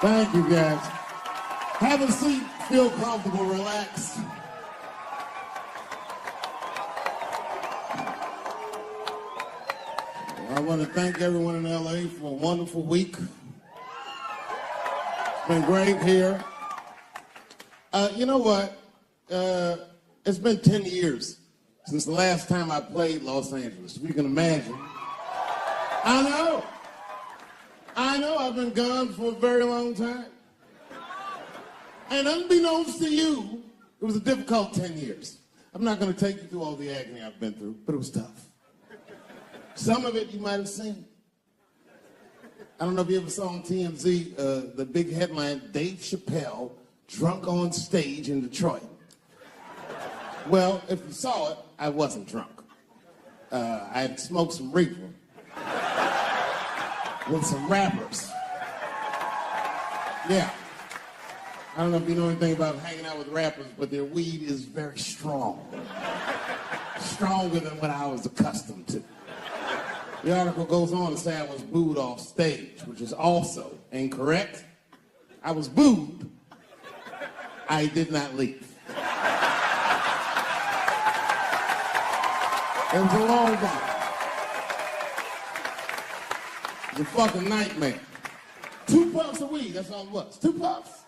Thank you, guys. Have a seat, feel comfortable, relax. I want to thank everyone in LA for a wonderful week. It's been great here. You know what? It's been 10 years since the last time I played Los Angeles, if you can imagine. I know, I've been gone for a very long time. And unbeknownst to you, it was a difficult 10 years. I'm not going to take you through all the agony I've been through, but it was tough. Some of it you might have seen. I don't know if you ever saw on TMZ the big headline, Dave Chappelle, drunk on stage in Detroit. Well, if you saw it, I wasn't drunk. I had smoked some reefer with some rappers. Yeah. I don't know if you know anything about hanging out with rappers, but their weed is very strong. Stronger than what I was accustomed to. The article goes on to say I was booed off stage, which is also incorrect. I was booed. I did not leave. It was a long time. It was a fucking nightmare. 2 puffs of weed, that's all it was. 2 puffs.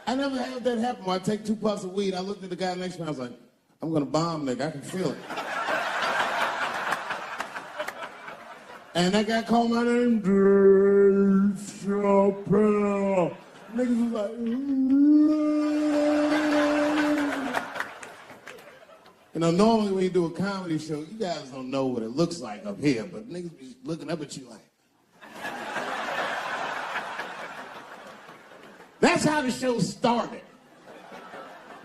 I never had that happen where I take 2 puffs of weed. I looked at the guy next to me, I was like, I'm gonna bomb, nigga, I can feel it. And that guy called my name, Dave Chappelle. Niggas was like, You know, normally when you do a comedy show, you guys don't know what it looks like up here, but niggas be looking up at you like. That's how the show started.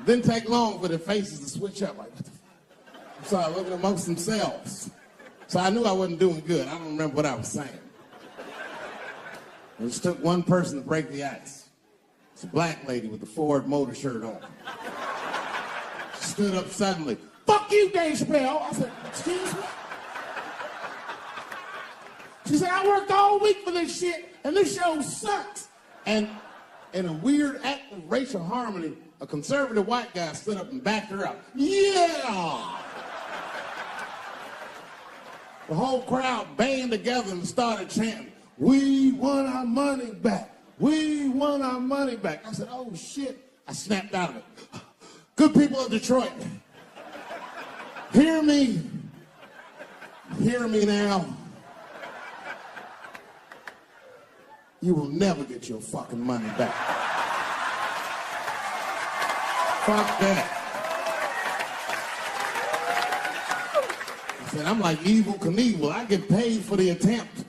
Didn't take long for the faces to switch up. Like, what the fuck? So I looking amongst themselves. So I knew I wasn't doing good. I don't remember what I was saying. It just took one person to break the ice. It's a black lady with a Ford Motor shirt on. She stood up suddenly. Fuck you, Dave Chappelle. I said, excuse me? She said, I worked all week for this shit, and this show sucks. And in a weird act of racial harmony, a conservative white guy stood up and backed her up. Yeah! The whole crowd band together and started chanting, we want our money back. We want our money back. I said, oh shit. I snapped out of it. Good people of Detroit, hear me. Hear me now. You will never get your fucking money back. Fuck that. I said, I'm like Evil Knievel. I get paid for the attempt.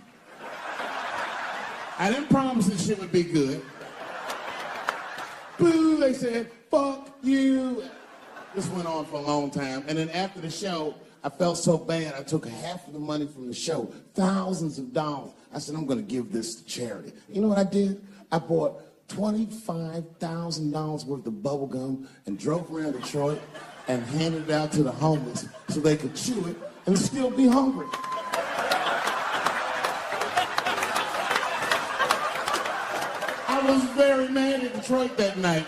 I didn't promise this shit would be good. Boo, they said, fuck you. This went on for a long time. And then after the show, I felt so bad, I took half of the money from the show, thousands of dollars. I said, I'm gonna give this to charity. You know what I did? I bought $25,000 worth of bubble gum and drove around Detroit and handed it out to the homeless so they could chew it and still be hungry. I was very mad at Detroit that night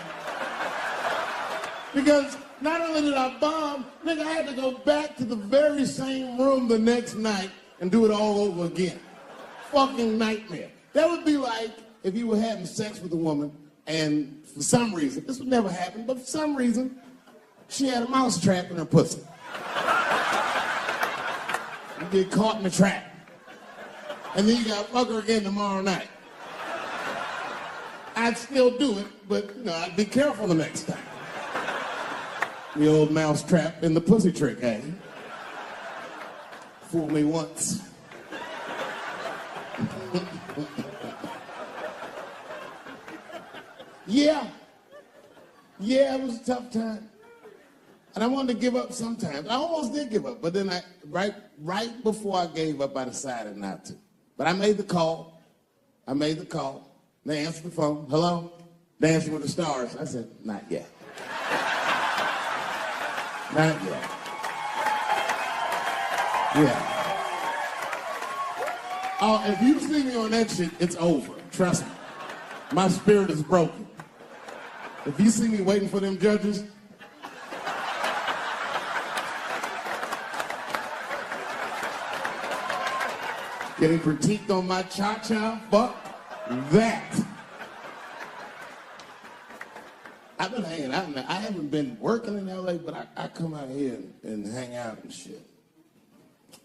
because not only did I bomb, nigga, I had to go back to the very same room the next night and do it all over again. Fucking nightmare. That would be like if you were having sex with a woman and for some reason, this would never happen, but for some reason, she had a mouse trap in her pussy. You get caught in the trap. And then you gotta fuck her again tomorrow night. I'd still do it, but you know, I'd be careful the next time. The old mouse trap in the pussy trick, eh? Fool me once. Yeah, it was a tough time. And I wanted to give up sometimes. I almost did give up, but then right before I gave up, I decided not to. But I made the call. They answered the phone. Hello? Dancing with the Stars. I said, not yet. Not yet. Yeah. Oh, if you see me on that shit, it's over. Trust me. My spirit is broken. If you see me waiting for them judges, getting critiqued on my cha-cha, fuck that. I've been hanging out. I haven't been working in LA, but I come out here and hang out and shit.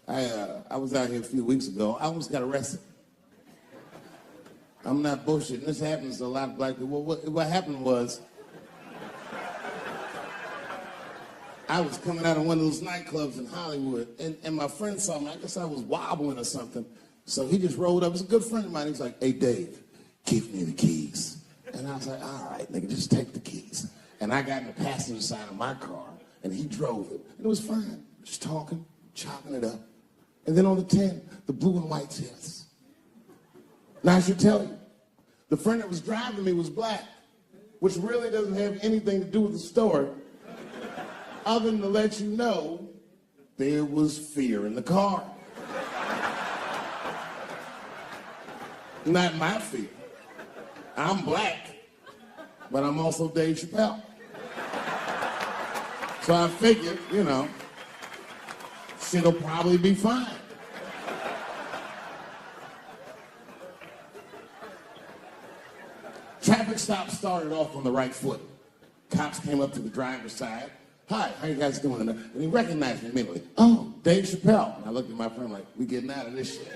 I was out here a few weeks ago. I almost got arrested. I'm not bullshitting. This happens to a lot of black people. What happened was, I was coming out of one of those nightclubs in Hollywood, and my friend saw me. I guess I was wobbling or something. So he just rolled up. It was a good friend of mine. He was like, "Hey, Dave, give me the keys." And I was like, "All right, nigga, just take the keys." And I got in the passenger side of my car, and he drove it. And it was fine. Just talking, chopping it up. And then on the 10, the blue and white hits. Now, I should tell you, the friend that was driving me was black, which really doesn't have anything to do with the story, other than to let you know there was fear in the car. Not my fear. I'm black, but I'm also Dave Chappelle. So I figured, you know, shit'll probably be fine. Traffic stop started off on the right foot. Cops came up to the driver's side. "Hi, how you guys doing?" And he recognized me immediately. "Oh, Dave Chappelle." And I looked at my friend like, "We getting out of this shit."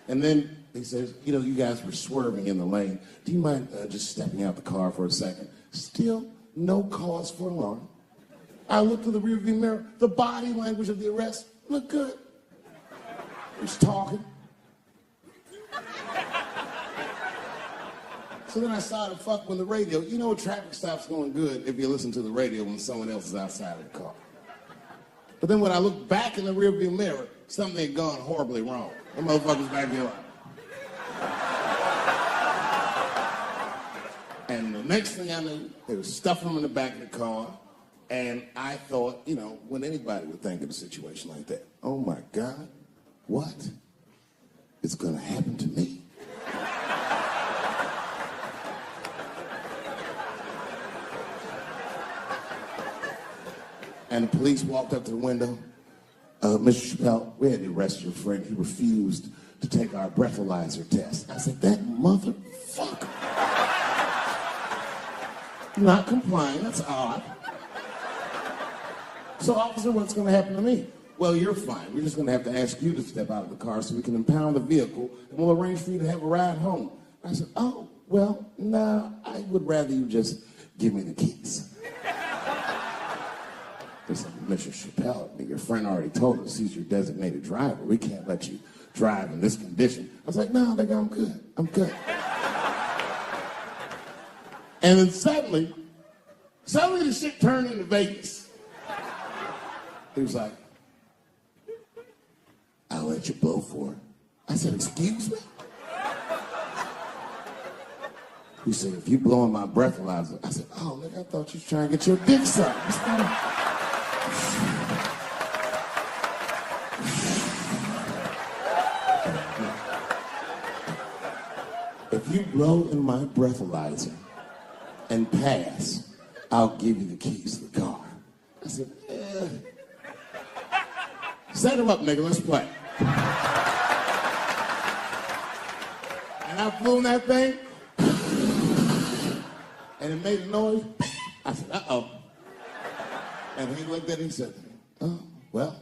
And then he says, "You know, you guys were swerving in the lane. Do you mind just stepping out the car for a second?" Still no cause for alarm. I looked through the rearview mirror. The body language of the arrest looked good. He's talking. So then I started fucking with the radio. You know, a traffic stop's going good if you listen to the radio when someone else is outside of the car. But then when I looked back in the rearview mirror, something had gone horribly wrong. The motherfuckers back there like. And the next thing I knew, they were stuffing them in the back of the car. And I thought, you know, when anybody would think of a situation like that, oh my God, what is going to happen to me? And the police walked up to the window. "Mr. Chappelle, we had to arrest your friend. He refused to take our breathalyzer test." I said, "That motherfucker." Not complying, that's odd. "So, officer, what's going to happen to me?" "Well, you're fine. We're just going to have to ask you to step out of the car so we can impound the vehicle, and we'll arrange for you to have a ride home." I said, "Oh, well, no, I would rather you just give me the keys." They said, "Mr. Chappelle, your friend already told us he's your designated driver. We can't let you drive in this condition." I was like, "No, nigga, I'm good. I'm good." And then suddenly the shit turned into Vegas. He was like, "I'll let you blow for it." I said, "Excuse me?" He said, "If you blowing my breathalyzer." I said, "Oh, nigga, I thought you was trying to get your dick sucked." "If you blow in my breathalyzer and pass, I'll give you the keys to the car." I said, "Set him up, nigga, let's play." And I flew in that thing, and it made a noise. I said, "Uh-oh." And he looked at it and he said, "Oh, well,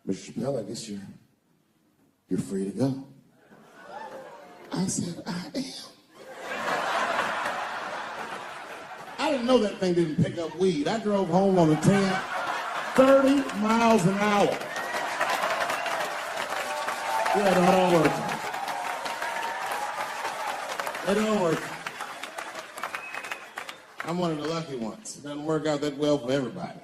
Mr. Chappelle, I guess you're free to go." I said, "I am." I didn't know that thing didn't pick up weed. I drove home on the 10, 30 miles an hour. Yeah, it don't work. It don't work. I'm one of the lucky ones. It doesn't work out that well for everybody.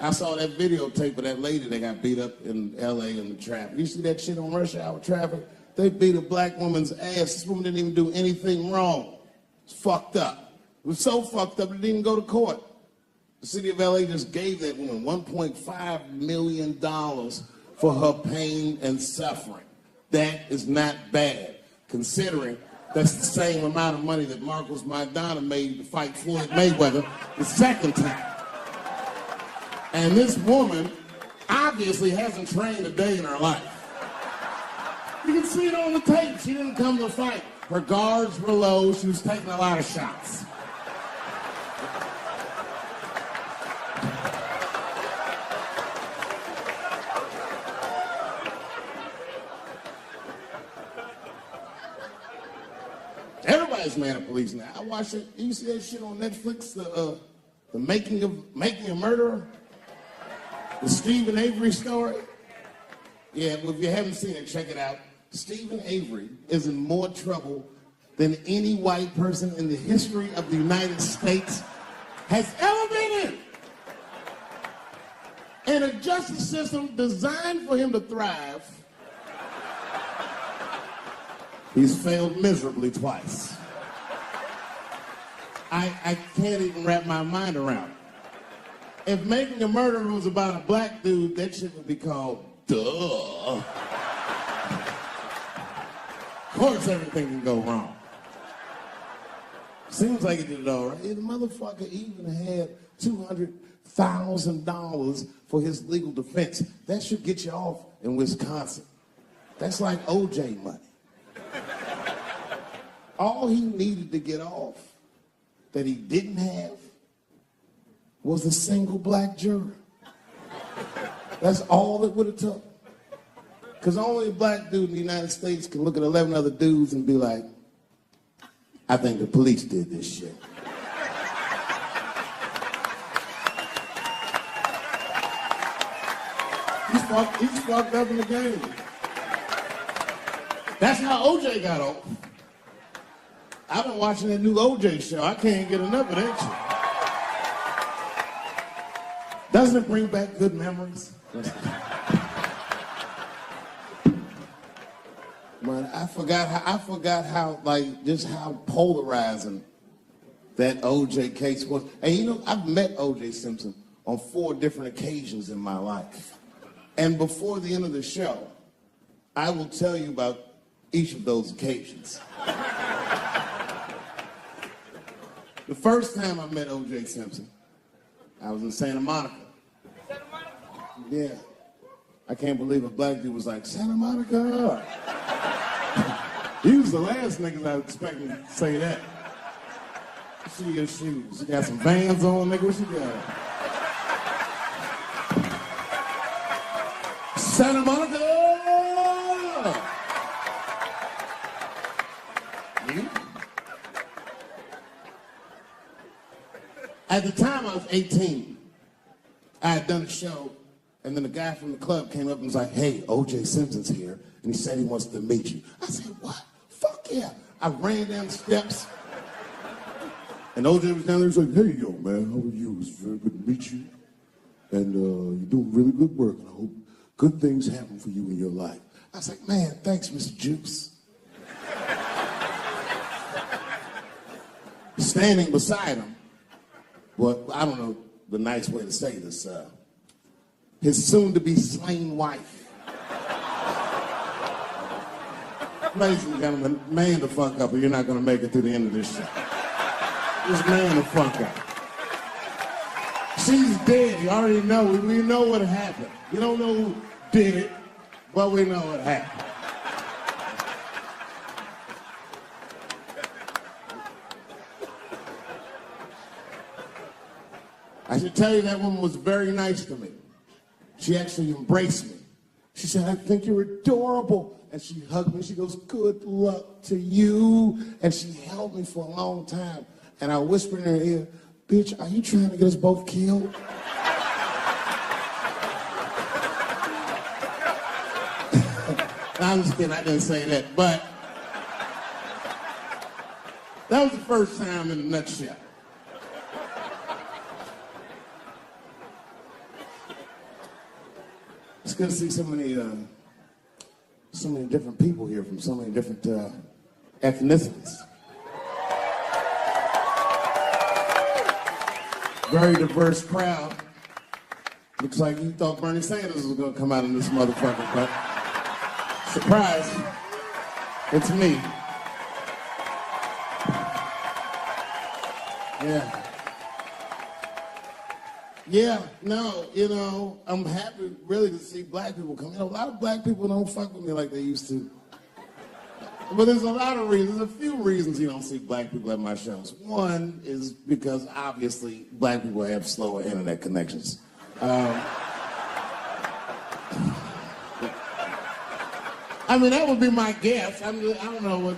I saw that videotape of that lady that got beat up in LA in the traffic. You see that shit on rush hour traffic? They beat a black woman's ass. This woman didn't even do anything wrong. It's fucked up. It was so fucked up it didn't even go to court. The city of LA just gave that woman $1.5 million for her pain and suffering. That is not bad, considering that's the same amount of money that Marcos Maidana made to fight Floyd Mayweather the second time. And this woman obviously hasn't trained a day in her life. You can see it on the tape. She didn't come to fight. Her guards were low. She was taking a lot of shots. Everybody's mad at police now. I watched it. You see that shit on Netflix? The making a murderer? The Stephen Avery story? Yeah, well, if you haven't seen it, check it out. Stephen Avery is in more trouble than any white person in the history of the United States has ever been in. And a justice system designed for him to thrive, he's failed miserably twice. I can't even wrap my mind around it. If Making a Murderer was about a black dude, that shit would be called Duh. Of course everything can go wrong. Seems like he did it all right. The motherfucker even had $200,000 for his legal defense. That should get you off in Wisconsin. That's like OJ money. All he needed to get off that he didn't have was a single black juror. That's all it would have took. Because only a black dude in the United States can look at 11 other dudes and be like, I think the police did this shit. He's fucked up in the game. That's how OJ got off. I've been watching that new OJ show. I can't get enough of that shit. Doesn't it bring back good memories? Man, I forgot how like just how polarizing that OJ case was. And you know, I've met OJ Simpson on 4 different occasions in my life. And before the end of the show, I will tell you about each of those occasions. The first time I met O.J. Simpson, I was in Santa Monica. Santa Monica? Yeah. I can't believe a black dude was like, Santa Monica. He was the last nigga I was expecting to say that. See your shoes. You got some Vans on, nigga? What you got? Santa Monica! You? At the time, I was 18. I had done a show, and then a guy from the club came up and was like, hey, O.J. Simpson's here, and he said he wants to meet you. I said, what? Fuck yeah. I ran down the steps, and O.J. was down there. He was like, hey, yo, man, how are you? It's very good to meet you, and you're doing really good work, and I hope good things happen for you in your life. I was like, man, thanks, Mr. Juice. Standing beside him, well, I don't know the nice way to say this, his soon-to-be slain wife. Ladies and gentlemen, man the fuck up or you're not gonna make it through the end of this show. Just man the fuck up. She's dead, you already know, we know what happened. You don't know who did it, but we know what happened. I should tell you that woman was very nice to me. She actually embraced me. She said, I think you're adorable. And she hugged me. She goes, good luck to you. And she held me for a long time. And I whispered in her ear, bitch, are you trying to get us both killed? No, I'm just kidding. I didn't say that. But that was the first time in a nutshell. It's good to see so many different people here from so many different ethnicities. Very diverse crowd. Looks like you thought Bernie Sanders was gonna come out in this motherfucker, but surprise, it's me. Yeah. Yeah, no, you know, I'm happy really to see black people come. You know, a lot of black people don't fuck with me like they used to. But there's a lot of reasons, a few reasons you don't see black people at my shows. One is because obviously black people have slower internet connections. I mean, that would be my guess. I don't know what.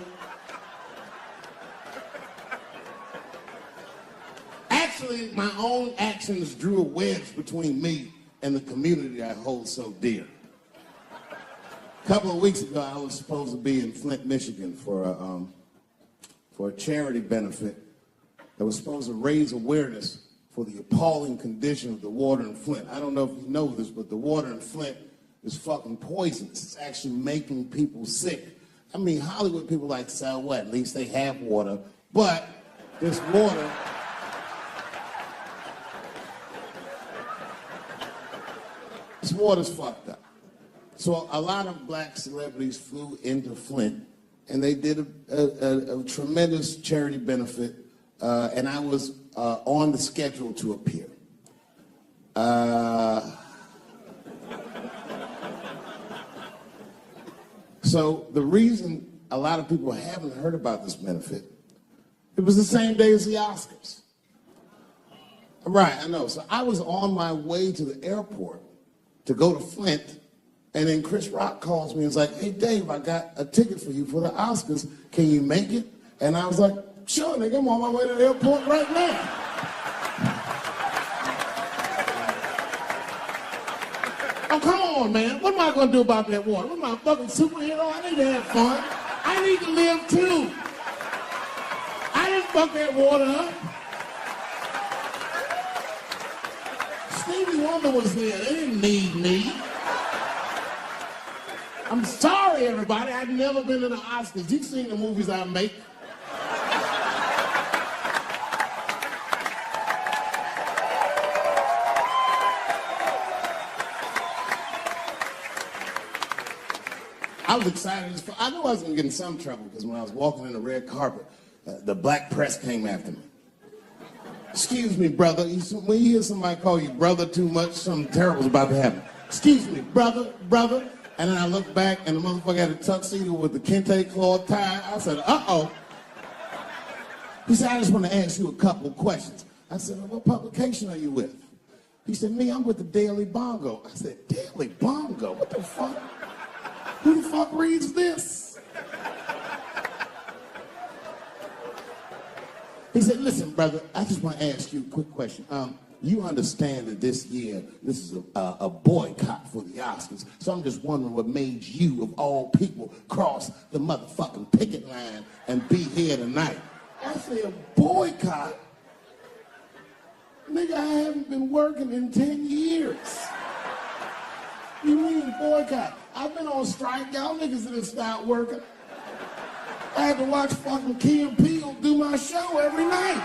Actually, my own actions drew a wedge between me and the community I hold so dear. A couple of weeks ago, I was supposed to be in Flint, Michigan for a charity benefit that was supposed to raise awareness for the appalling condition of the water in Flint. I don't know if you know this, but the water in Flint is fucking poisonous. It's actually making people sick. I mean, Hollywood people like to say, what, at least they have water. But this water's fucked up. So a lot of black celebrities flew into Flint, and they did a tremendous charity benefit, and I was on the schedule to appear. So the reason a lot of people haven't heard about this benefit, it was the same day as the Oscars. Right, I know. So I was on my way to the airport to go to Flint, and then Chris Rock calls me and is like, hey, Dave, I got a ticket for you for the Oscars. Can you make it? And I was like, sure, nigga, I'm on my way to the airport right now. Oh, come on, man. What am I going to do about that water? What am I, a fucking superhero? I need to have fun. I need to live, too. I didn't fuck that water up. Stevie Wonder was there. They didn't need me. I'm sorry, everybody. I've never been to the Oscars. You've seen the movies I make. I was excited. I knew I was going to get in some trouble because when I was walking in the red carpet, the black press came after me. Excuse me, brother. When you hear somebody call you brother too much, something terrible's about to happen. Excuse me, brother. And then I looked back, and the motherfucker had a tuxedo with the kente cloth tie. I said, uh-oh. He said, I just want to ask you a couple of questions. I said, well, what publication are you with? He said, me, I'm with the Daily Bongo. I said, Daily Bongo? What the fuck? Who the fuck reads this? He said, listen, brother, I just want to ask you a quick question. You understand that this year, this is a boycott for the Oscars. So I'm just wondering what made you, of all people, cross the motherfucking picket line and be here tonight. I said, a boycott? Nigga, I haven't been working in 10 years. You mean boycott? I've been on strike. Y'all niggas didn't stop working. I had to watch fucking Key and Peele do my show every night.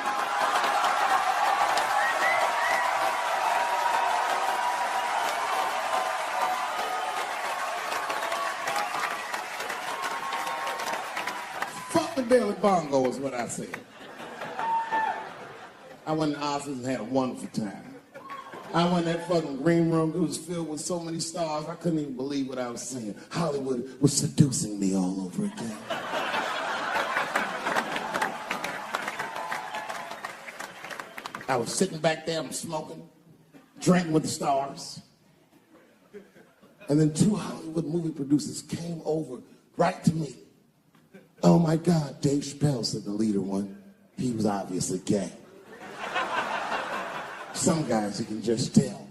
The Daily Bongo is what I said. I went to Oscars and had a wonderful time. I went in that fucking green room. It was filled with so many stars, I couldn't even believe what I was seeing. Hollywood was seducing me all over again. I was sitting back there, I'm smoking, drinking with the stars. And then two Hollywood movie producers came over right to me. Oh my God, Dave Chappelle, said the leader one. He was obviously gay. Some guys you can just tell.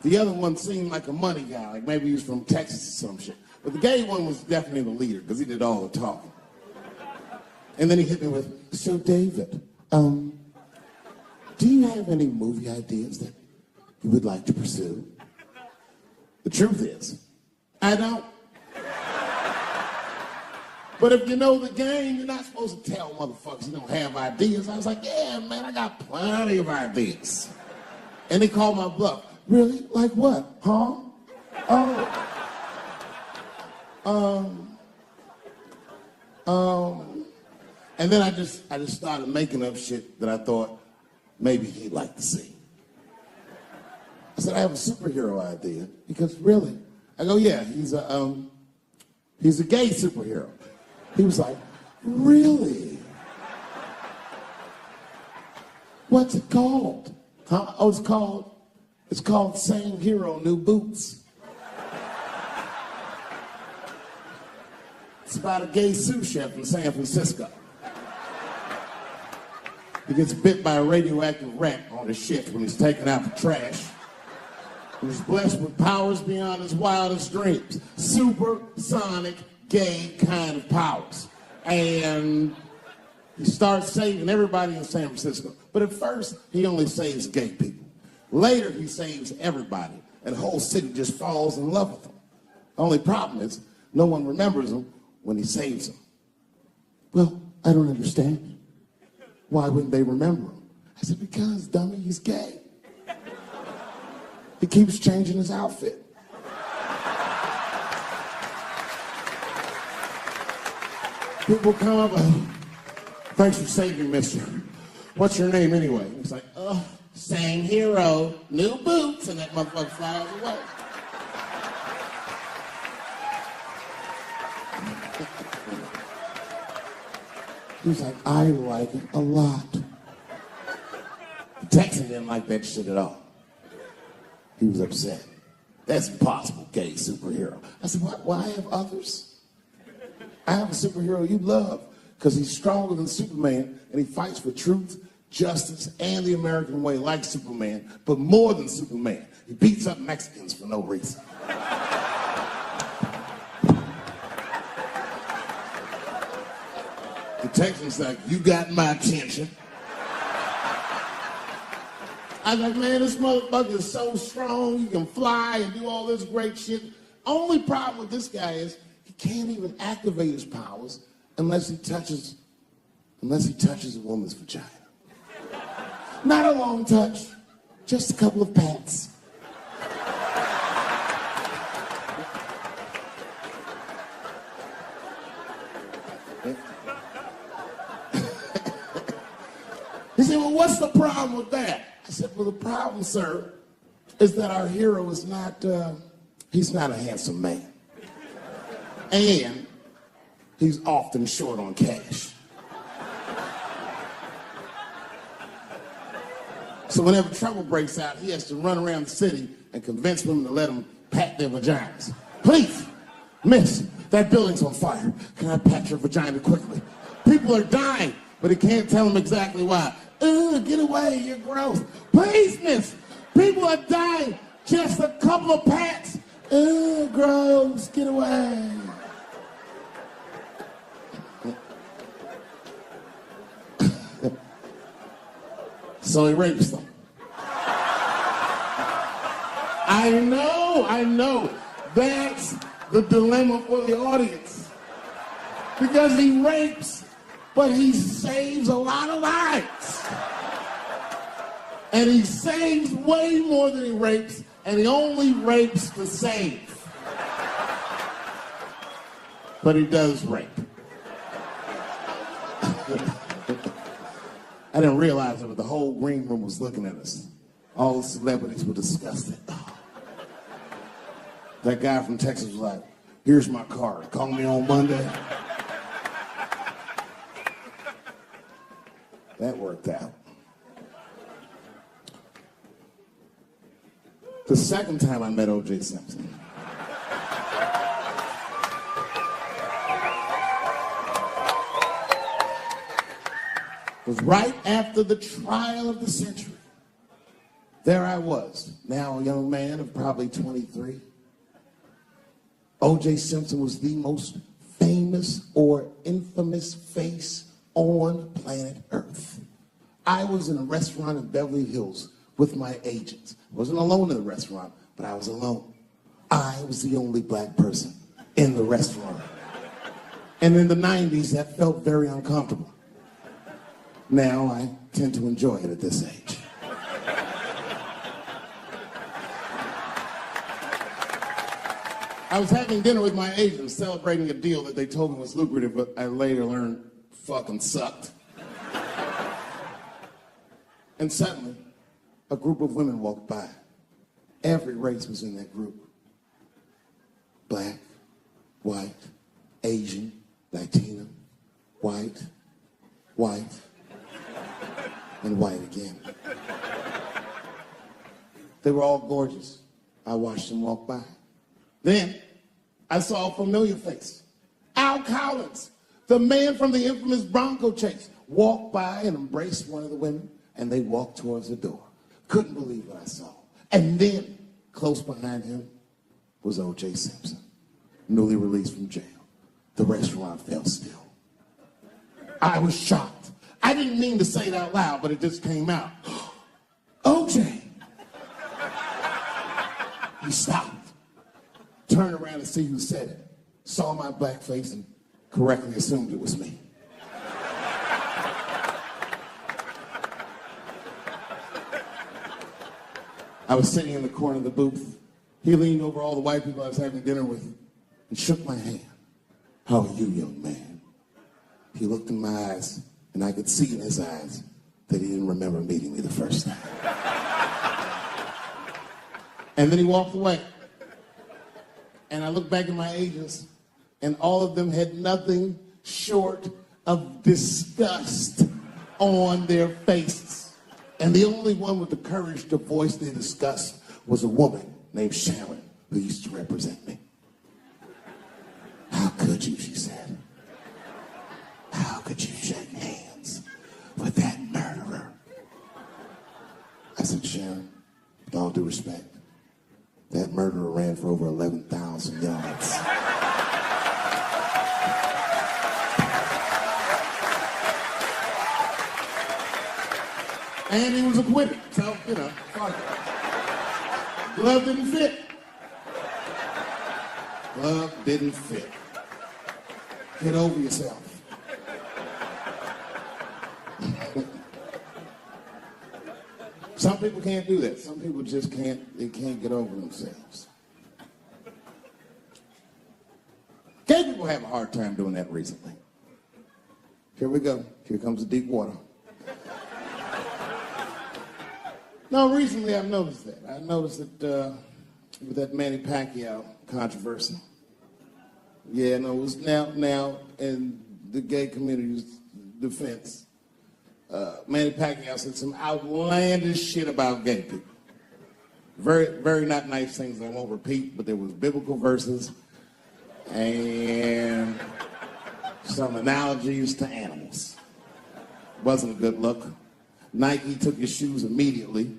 The other one seemed like a money guy, like maybe he was from Texas or some shit. But the gay one was definitely the leader because he did all the talking. And then he hit me with, so David, do you have any movie ideas that you would like to pursue? The truth is, I don't. But if you know the game, you're not supposed to tell motherfuckers you don't have ideas. I was like, yeah, man, I got plenty of ideas. And they called my bluff. Really? Like what? Huh? And then I just started making up shit that I thought maybe he'd like to see. I said, I have a superhero idea, because really, I go, yeah, he's a gay superhero. He was like, really? What's it called? Huh? Oh, it's called Same Hero, New Boots. It's about a gay sous chef in San Francisco. He gets bit by a radioactive rat on his shift when he's taking out the trash. He's blessed with powers beyond his wildest dreams. Supersonic, gay kind of powers. And he starts saving everybody in San Francisco. But at first, he only saves gay people. Later, he saves everybody. And the whole city just falls in love with him. The only problem is, no one remembers him when he saves them. Well, I don't understand. Why wouldn't they remember him? I said, because, dummy, he's gay. He keeps changing his outfit. People come up, thanks for saving, mister. What's your name anyway? He's like, same hero, new boots, and that motherfucker flies away. He's like, I like it a lot. The Texan didn't like that shit at all. He was upset. That's impossible, gay superhero. I said, why have others? I have a superhero you love, because he's stronger than Superman, and he fights for truth, justice, and the American way like Superman, but more than Superman. He beats up Mexicans for no reason. The Texan's like, you got my attention. I was like, man, this motherfucker is so strong, he can fly and do all this great shit. Only problem with this guy is he can't even activate his powers unless he touches a woman's vagina. Not a long touch, just a couple of pats. He said, well, what's the problem with that? I said, well, the problem, sir, is that our hero is not, he's not a handsome man. And he's often short on cash. So whenever trouble breaks out, he has to run around the city and convince women to let him pat their vaginas. Please, miss, that building's on fire. Can I pat your vagina quickly? People are dying, but he can't tell them exactly why. Get away, you're gross. Please, miss, people are dying. Just a couple of pats. Gross, get away. So he rapes them. I know. That's the dilemma for the audience. Because he rapes, but he saves a lot of lives. And he saves way more than he rapes, and he only rapes to save. But he does rape. I didn't realize it, but the whole green room was looking at us. All the celebrities were disgusted. That guy from Texas was like, here's my card. Call me on Monday. That worked out. The second time I met O.J. Simpson, was right after the trial of the century. There I was, now a young man of probably 23. O.J. Simpson was the most famous or infamous face on planet Earth. I was in a restaurant in Beverly Hills with my agents. I wasn't alone in the restaurant, but I was alone. I was the only black person in the restaurant. And in the 90s, that felt very uncomfortable. Now I tend to enjoy it at this age. I was having dinner with my agents celebrating a deal that they told me was lucrative, but I later learned fucking sucked. And suddenly, a group of women walked by. Every race was in that group. Black, white, Asian, Latino, white, and white again. They were all gorgeous. I watched them walk by. Then, I saw a familiar face. Al Collins, the man from the infamous Bronco chase, walked by and embraced one of the women, and they walked towards the door. Couldn't believe what I saw. And then, close behind him, was O.J. Simpson, newly released from jail. The restaurant fell still. I was shocked. I didn't mean to say it out loud, but it just came out. O.J. He stopped, turned around to see who said it, saw my black face, and correctly assumed it was me. I was sitting in the corner of the booth. He leaned over all the white people I was having dinner with and shook my hand. How are you, young man? He looked in my eyes, and I could see in his eyes that he didn't remember meeting me the first time. And then he walked away. And I looked back at my agents, and all of them had nothing short of disgust on their faces. And the only one with the courage to voice their disgust was a woman named Sharon, who used to represent me. How could you, she said. How could you shake hands with that murderer? I said, Sharon, with all due respect, that murderer ran for over 11,000 yards. And he was acquitted, so, you know, fuck it. Glove didn't fit. Glove didn't fit. Get over yourself. Some people can't do that. Some people just they can't get over themselves. Gay people have a hard time doing that recently. Here we go. Here comes the deep water. No, recently I've noticed that. I noticed that with that Manny Pacquiao controversy. Yeah, no, it was now in the gay community's defense. Manny Pacquiao said some outlandish shit about gay people. Very, very not nice things I won't repeat, but there was biblical verses and some analogies to animals. Wasn't a good look. Nike took his shoes immediately,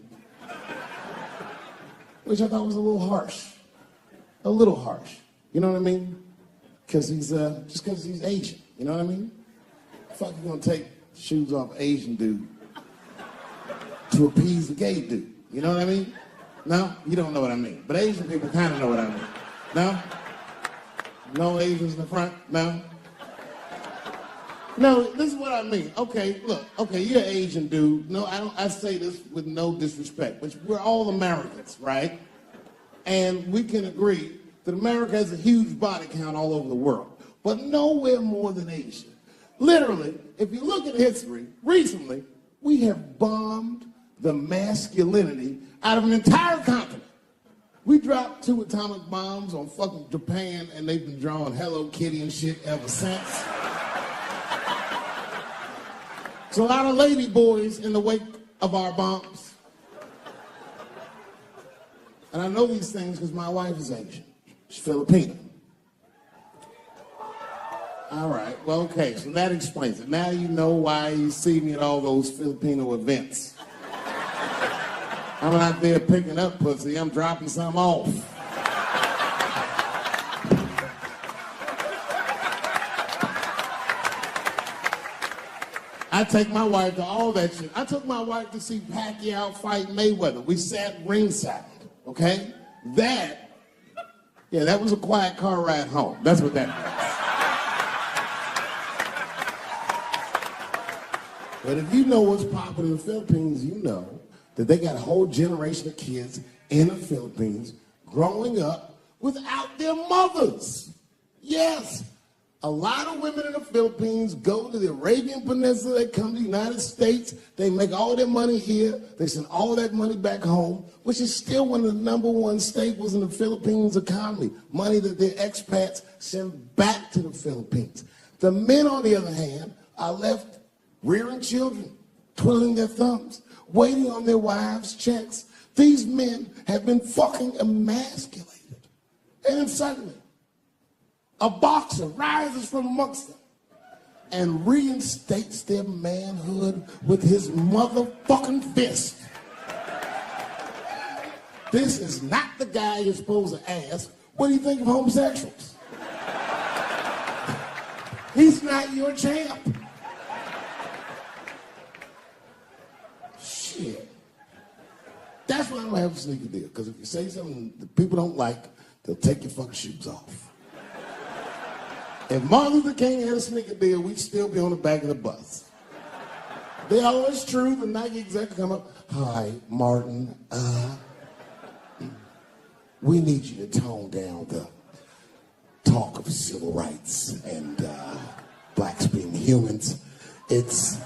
which I thought was a little harsh. A little harsh. You know what I mean? Because just because he's Asian. You know what I mean? Fuck, you gonna take shoes off Asian dude to appease the gay dude. You know what I mean? No? You don't know what I mean. But Asian people kind of know what I mean. No? No Asians in the front? No? No, this is what I mean. Okay, look. Okay, you're an Asian dude. No, I say this with no disrespect, but we're all Americans, right? And we can agree that America has a huge body count all over the world, but nowhere more than Asia. Literally, if you look at history, recently, we have bombed the masculinity out of an entire continent. We dropped 2 atomic bombs on fucking Japan, and they've been drawing Hello Kitty and shit ever since. There's a lot of lady boys in the wake of our bombs. And I know these things because my wife is Asian. She's Filipino. All right, well, okay, so that explains it. Now you know why you see me at all those Filipino events. I'm not there picking up pussy, I'm dropping some off. I take my wife to all that shit. I took my wife to see Pacquiao fight Mayweather. We sat ringside, okay? That was a quiet car ride home. That's what that was. But if you know what's popular in the Philippines, you know that they got a whole generation of kids in the Philippines growing up without their mothers. Yes. A lot of women in the Philippines go to the Arabian Peninsula, they come to the United States, they make all their money here, they send all that money back home, which is still one of the #1 staples in the Philippines economy, money that their expats send back to the Philippines. The men, on the other hand, are left rearing children, twiddling their thumbs, waiting on their wives' checks. These men have been fucking emasculated. And then suddenly, a boxer rises from amongst them and reinstates their manhood with his motherfucking fist. This is not the guy you're supposed to ask, what do you think of homosexuals? He's not your champ. Shit. That's why I don't have a sneaker deal, because if you say something that people don't like, they'll take your fucking shoes off. If Martin Luther King had a sneaker deal, we'd still be on the back of the bus. They always true, the Nike executive come up, hi, Martin, we need you to tone down the talk of civil rights and blacks being humans. It's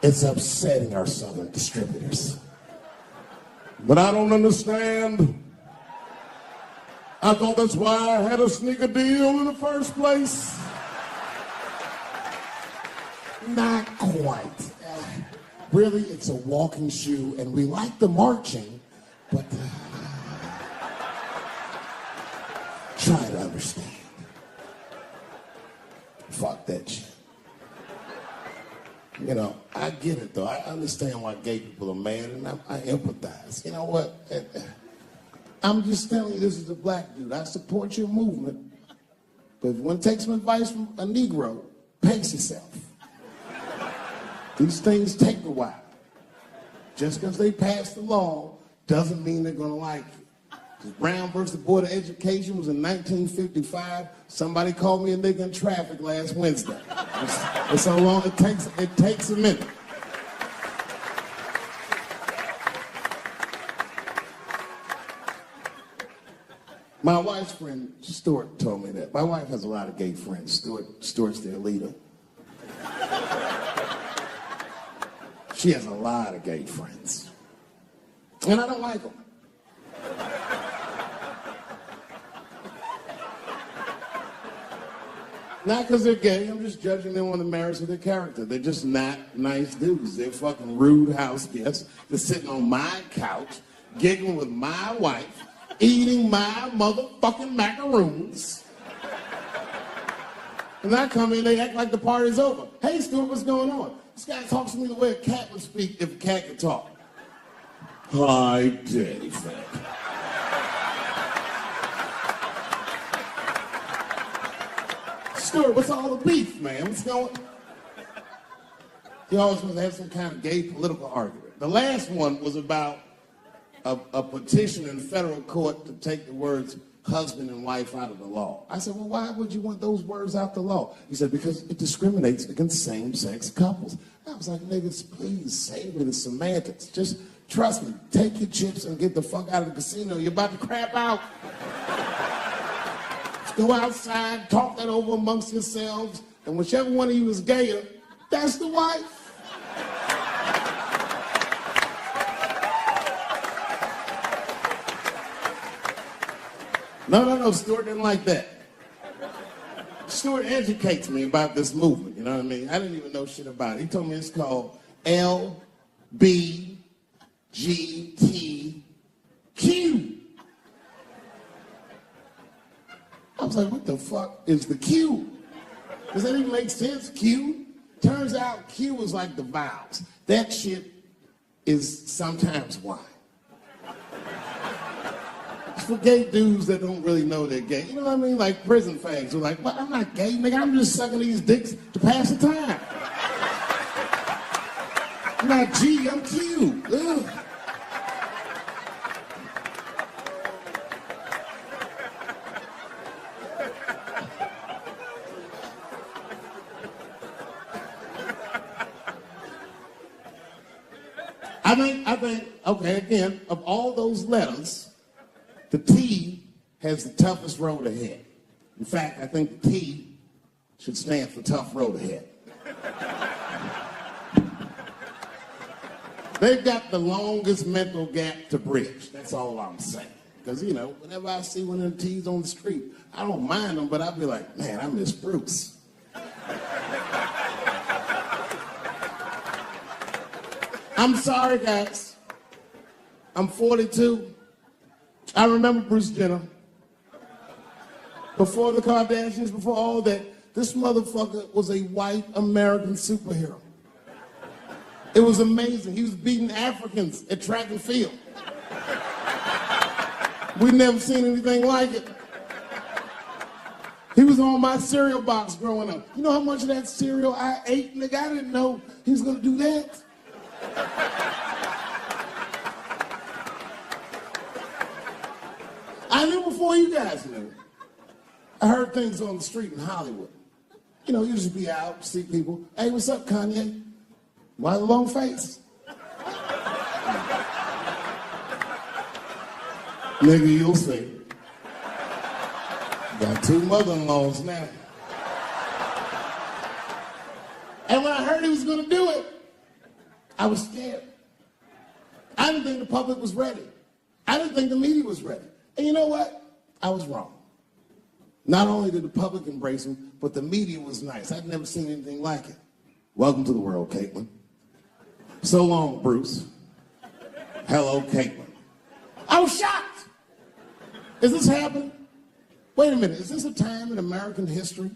upsetting our southern distributors. But I don't understand. I thought that's why I had a sneaker deal in the first place. Not quite. Really, it's a walking shoe, and we like the marching, but try to understand. Fuck that shit. You know, I get it, though. I understand why gay people are mad, and I empathize. You know what? I'm just telling you, this is a black dude. I support your movement. But if you want to take some advice from a Negro, pace yourself. These things take a while. Just because they passed the law doesn't mean they're going to like you. Brown versus the Board of Education was in 1955. Somebody called me a nigga in traffic last Wednesday. That's how long it takes. It takes a minute. My wife's friend, Stuart, told me that. My wife has a lot of gay friends. Stuart's their leader. She has a lot of gay friends. And I don't like them. Not because they're gay, I'm just judging them on the merits of their character. They're just not nice dudes. They're fucking rude house guests. They're sitting on my couch, giggling with my wife, eating my motherfucking macaroons. And I come in, they act like the party's over. Hey, Stuart, what's going on? This guy talks to me the way a cat would speak if a cat could talk. Hi, Dave. Stuart, what's all the beef, man? What's going on? He always wants to have some kind of gay political argument. The last one was about a petition in federal court to take the words husband and wife out of the law. I said, well, why would you want those words out the law? He said, because it discriminates against same-sex couples. I was like, niggas, please save me the semantics. Just trust me. Take your chips and get the fuck out of the casino. You're about to crap out. Go outside, talk that over amongst yourselves, and whichever one of you is gayer, that's the wife. No, Stuart didn't like that. Stuart educates me about this movement, you know what I mean? I didn't even know shit about it. He told me it's called LBGTQ. I was like, what the fuck is the Q? Does that even make sense, Q? Turns out Q is like the vowels. That shit is sometimes why. It's for gay dudes that don't really know they're gay. You know what I mean? Like prison fags who are like, well, I'm not gay, nigga. I'm just sucking these dicks to pass the time. I'm not G, I'm Q. Ugh. I think, okay, again, of all those letters, the T has the toughest road ahead. In fact, I think the T should stand for tough road ahead. They've got the longest mental gap to bridge. That's all I'm saying. Because, you know, whenever I see one of the T's on the street, I don't mind them, but I'll be like, man, I miss Bruce. I'm sorry, guys. I'm 42. I remember Bruce Jenner. Before the Kardashians, before all that, this motherfucker was a white American superhero. It was amazing. He was beating Africans at track and field. We'd never seen anything like it. He was on my cereal box growing up. You know how much of that cereal I ate, nigga? I didn't know he was gonna do that. I knew before you guys knew. I heard things on the street in Hollywood. You know, you just be out, see people. Hey, what's up, Kanye? Why the long face? Nigga, you'll see. Got 2 mother-in-laws now. And when I heard he was gonna do it, I was scared. I didn't think the public was ready. I didn't think the media was ready. And you know what? I was wrong. Not only did the public embrace him, but the media was nice. I'd never seen anything like it. Welcome to the world, Caitlin. So long, Bruce. Hello, Caitlin. I was shocked. Is this happening? Wait a minute, is this a time in American history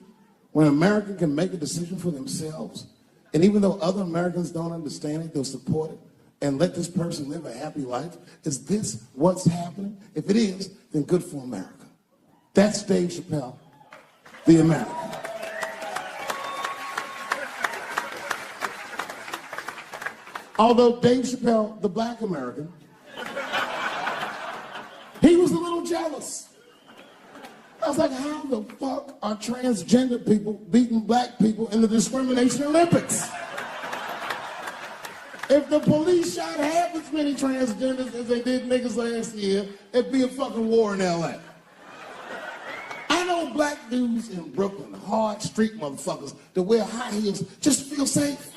when an American can make a decision for themselves? And even though other Americans don't understand it, they'll support it and let this person live a happy life? Is this what's happening? If it is, then good for America. That's Dave Chappelle, the American. Although Dave Chappelle, the black American, he was a little jealous. I was like, how the fuck are transgender people beating black people in the discrimination Olympics? If the police shot half as many transgenders as they did niggas last year, it'd be a fucking war in LA. I know black dudes in Brooklyn, hard street motherfuckers that wear high heels just to feel safe.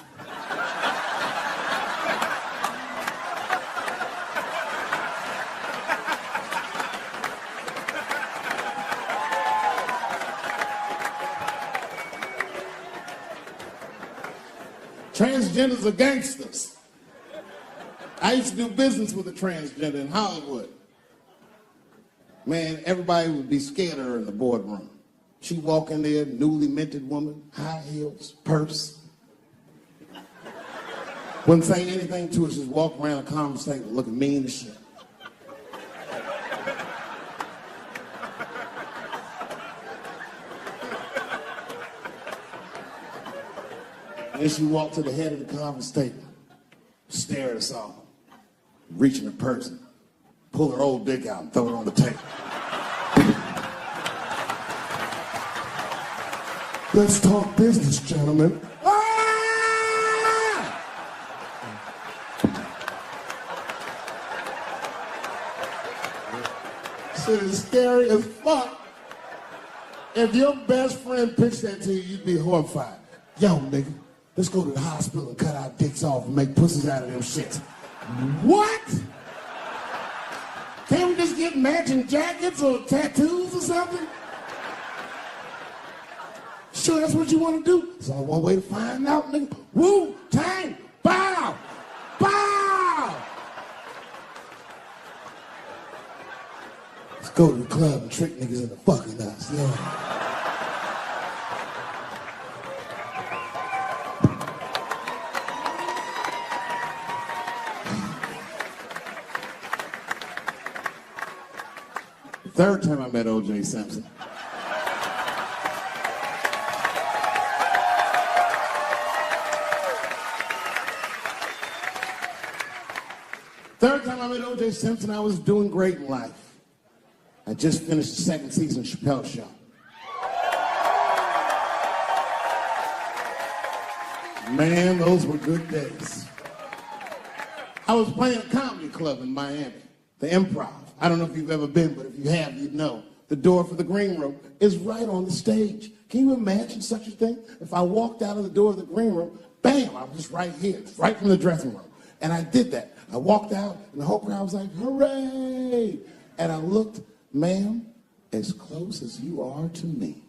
Transgenders are gangsters. I used to do business with a transgender in Hollywood. Man, everybody would be scared of her in the boardroom. She'd walk in there, newly minted woman, high heels, purse. Wouldn't say anything to her, just walk around the conference table looking mean as shit. And then she walked to the head of the conference table, stare at us all, reach in her purse, pull her old dick out and throw it on the table. Let's talk business, gentlemen. Ah! Shit is scary as fuck. If your best friend pitched that to you, you'd be horrified. Yo, nigga, let's go to the hospital and cut our dicks off and make pussies out of them shits. What? Can't we just get matching jackets or tattoos or something? Sure, that's what you want to do? There's only one way to find out, nigga. Wu-Tang, bow, bow. Let's go to the club and trick niggas into fucking us, yeah. Third time I met O.J. Simpson. Third time I met O.J. Simpson, I was doing great in life. I just finished the second season of Chappelle Show. Man, those were good days. I was playing a comedy club in Miami, the Improv. I don't know if you've ever been, but if you have, you'd know. the door for the green room is right on the stage. Can you imagine such a thing? If I walked out of the door of the green room, bam, I was just right here, right from the dressing room. And I did that. I walked out, and the whole crowd was like, hooray! And I looked, ma'am, as close as you are to me,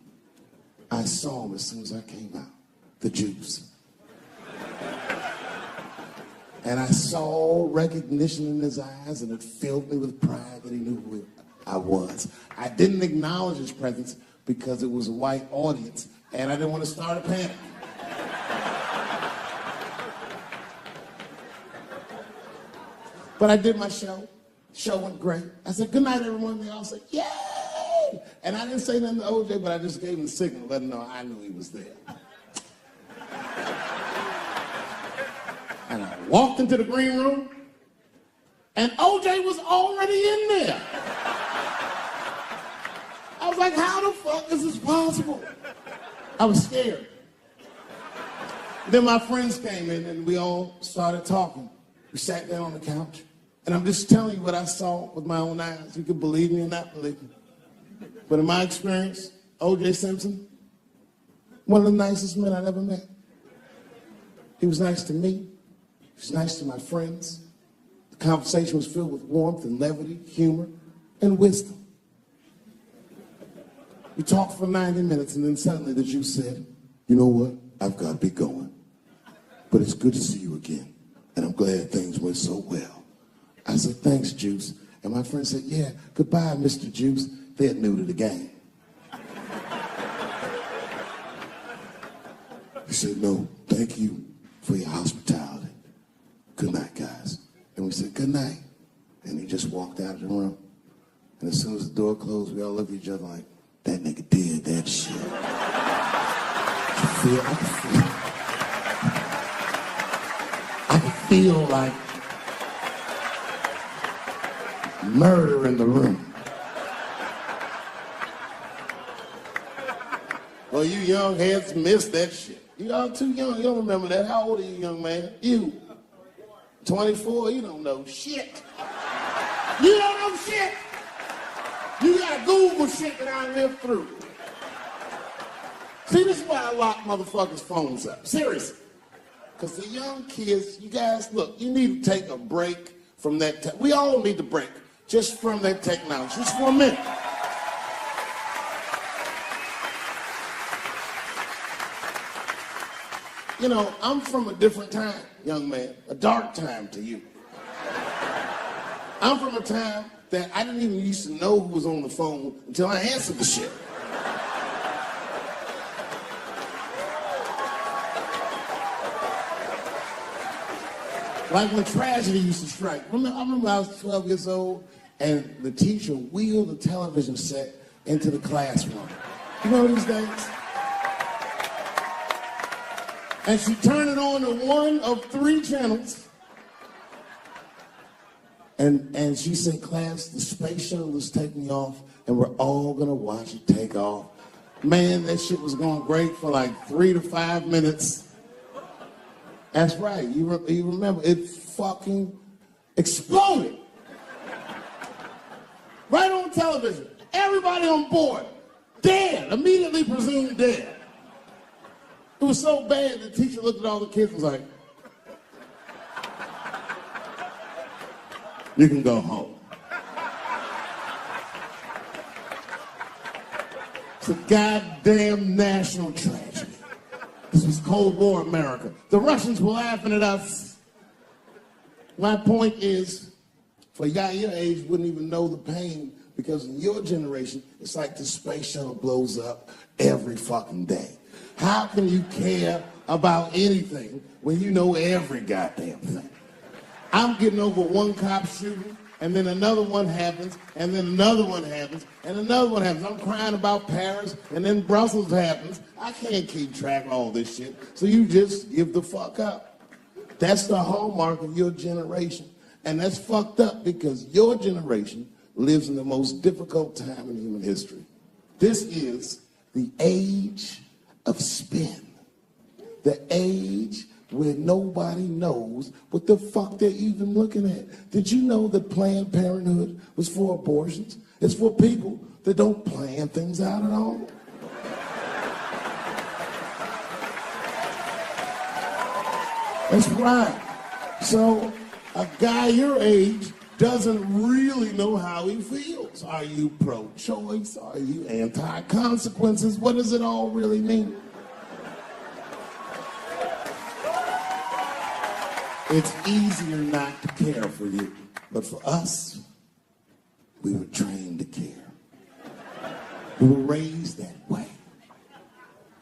I saw him as soon as I came out, the juice. And I saw recognition in his eyes, and it filled me with pride that he knew who I was. I didn't acknowledge his presence because it was a white audience, and I didn't want to start a panic. But I did my show. Show went great. I said, good night, everyone. They all said, yay! And I didn't say nothing to OJ, but I just gave him the signal, let him know I knew he was there. And I walked into the green room, and OJ was already in there. I was like, how the fuck is this possible? I was scared. Then my friends came in, and we all started talking. We sat down on the couch, and I'm just telling you what I saw with my own eyes. You can believe me or not believe me. But in my experience, O.J. Simpson, one of the nicest men I've ever met. He was nice to me. He was nice to my friends. The conversation was filled with warmth and levity, humor, and wisdom. We talked for 90 minutes, and then suddenly the Jew said, you know what? I've got to be going. But it's good to see you again. And I'm glad things went so well. I said, thanks, Juice. And my friend said, yeah, goodbye, Mr. Juice. They're new to the game. He said, no, thank you for your hospitality. Good night, guys. And we said, good night. And he just walked out of the room. And as soon as the door closed, we all looked at each other like, that nigga did that shit. I could feel like murder in the room. Well, you young heads missed that shit. You all too young. You don't remember that. How old are you, young man? You. 24? You don't know shit. You don't know shit. You got Google shit that I lived through. See, this is why I lock motherfuckers' phones up. Seriously. Because the young kids, you guys, look, you need to take a break from that. We all need to break just from that technology, just for a minute. You know, I'm from a different time, young man, a dark time to you. I'm from a time that I didn't even used to know who was on the phone until I answered the shit. Like when tragedy used to strike. I remember I was 12 years old, and the teacher wheeled the television set into the classroom. You know these days? And she turned it on to one of 3 channels. And she said, class, the space shuttle is taking off, and we're all gonna watch it take off. Man, that shit was going great for like 3 to 5 minutes. That's right, you remember, it fucking exploded. Right on television, everybody on board, dead, immediately presumed dead. It was so bad, the teacher looked at all the kids and was like, you can go home. It's a goddamn national tragedy. This was Cold War America. The Russians were laughing at us. My point is, for a guy your age wouldn't even know the pain, because in your generation, it's like the space shuttle blows up every fucking day. How can you care about anything when you know every goddamn thing? I'm getting over one cop shooting, and then another one happens, and then another one happens, and another one happens. I'm crying about Paris, and then Brussels happens. I can't keep track of all this shit, so you just give the fuck up. That's the hallmark of your generation, and that's fucked up because your generation lives in the most difficult time in human history. This is the age of spin, the age where nobody knows what the fuck they're even looking at. Did you know that Planned Parenthood was for abortions? It's for people that don't plan things out at all. That's right. So a guy your age doesn't really know how he feels. Are you pro-choice? Are you anti-consequences? What does it all really mean? It's easier not to care for you. But for us, we were trained to care. We were raised that way.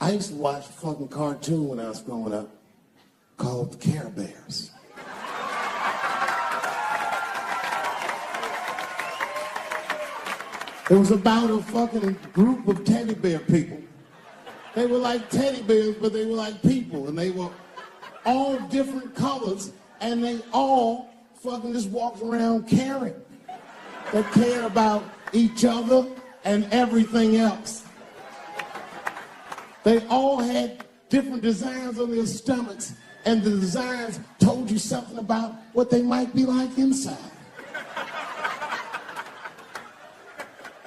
I used to watch a fucking cartoon when I was growing up called the Care Bears. It was about a fucking group of teddy bear people. They were like teddy bears, but they were like people, and they were all different colors, and they all fucking just walked around caring. They cared about each other and everything else. They all had different designs on their stomachs, and the designs told you something about what they might be like inside.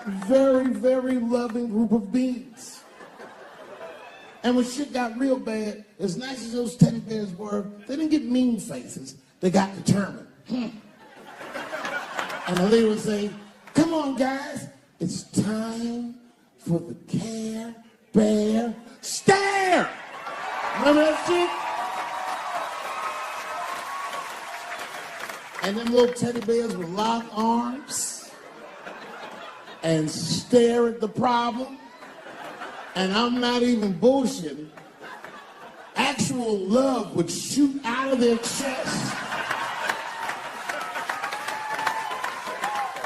Very, very loving group of beings. And when shit got real bad, as nice as those teddy bears were, they didn't get mean faces. They got determined. And the leader would say, "Come on, guys, it's time for the Care Bear Stare." Remember that shit? And them little teddy bears would lock arms and stare at the problem. And I'm not even bullshitting. Actual love would shoot out of their chest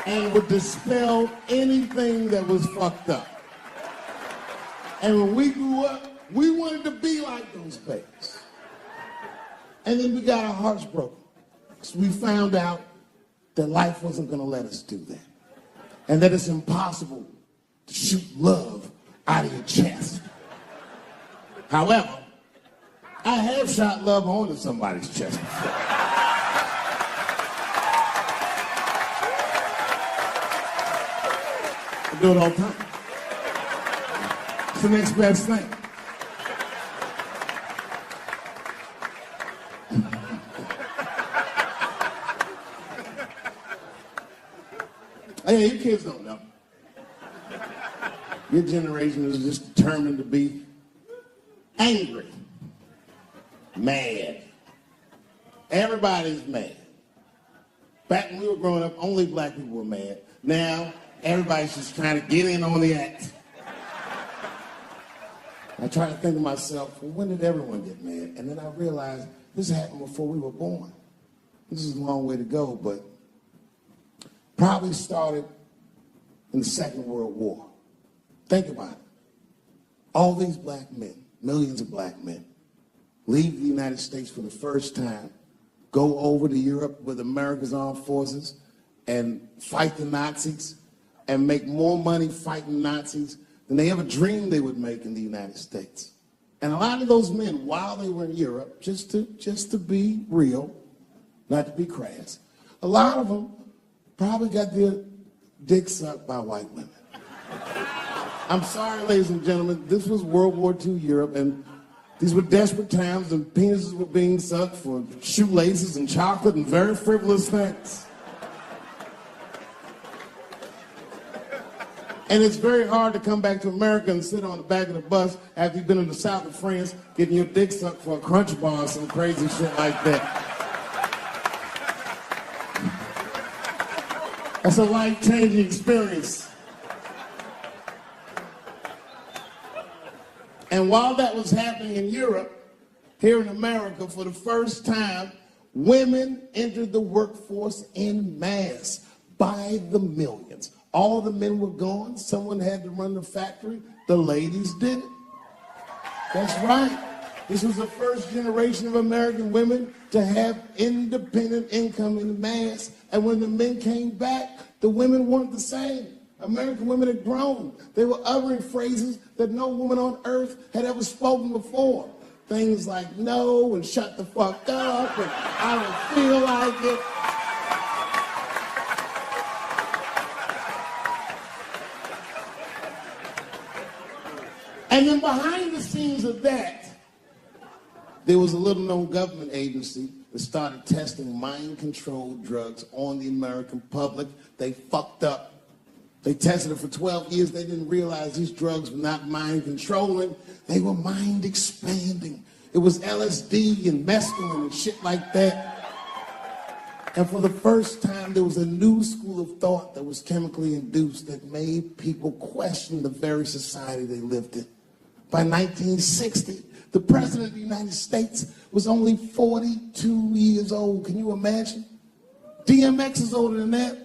and would dispel anything that was fucked up. And when we grew up, we wanted to be like those bears. And then we got our hearts broken. So we found out that life wasn't gonna let us do that. And that it's impossible to shoot love out of your chest. However, I have shot love onto somebody's chest before. I do it all the time. It's the next best thing. Hey, you kids don't know. Your generation is just determined to be angry, mad. Everybody's mad. Back when we were growing up, only black people were mad. Now, everybody's just trying to get in on the act. I try to think to myself, well, when did everyone get mad? And then I realized this happened before we were born. This is a long way to go, but probably started in the Second World War. Think about it. All these black men, millions of black men, leave the United States for the first time, go over to Europe with America's armed forces and fight the Nazis and make more money fighting Nazis than they ever dreamed they would make in the United States. And a lot of those men, while they were in Europe, just to be real, not to be crass, a lot of them probably got their dick sucked by white women. I'm sorry, ladies and gentlemen, this was World War II Europe, and these were desperate times, and penises were being sucked for shoelaces and chocolate and very frivolous things. And it's very hard to come back to America and sit on the back of the bus after you've been in the south of France getting your dick sucked for a Crunch Bar or some crazy shit like that. That's a life-changing experience. And while that was happening in Europe, here in America, for the first time, women entered the workforce en masse by the millions. All the men were gone. Someone had to run the factory. The ladies did it. That's right. This was the first generation of American women to have independent income in mass. And when the men came back, the women weren't the same. American women had grown. They were uttering phrases that no woman on earth had ever spoken before. Things like no and shut the fuck up and I don't feel like it. And then behind the scenes of that, there was a little-known government agency that started testing mind-controlled drugs on the American public. They fucked up. They tested it for 12 years. They didn't realize these drugs were not mind-controlling. They were mind-expanding. It was LSD and mescaline and shit like that. And for the first time, there was a new school of thought that was chemically induced that made people question the very society they lived in. By 1960, the President of the United States was only 42 years old. Can you imagine? DMX is older than that.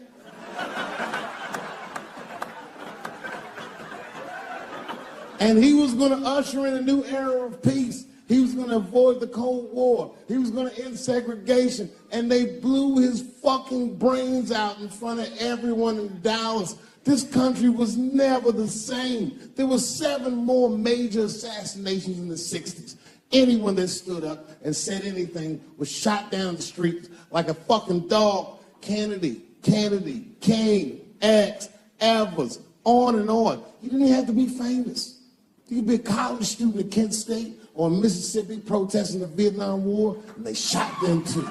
And he was going to usher in a new era of peace. He was going to avoid the Cold War. He was going to end segregation. And they blew his fucking brains out in front of everyone in Dallas. This country was never the same. There were 7 more major assassinations in the 60s. Anyone that stood up and said anything was shot down the streets like a fucking dog. Kennedy, King, X, Evers, on and on. You didn't even have to be famous. You could be a college student at Kent State or Mississippi protesting the Vietnam War, and they shot them too.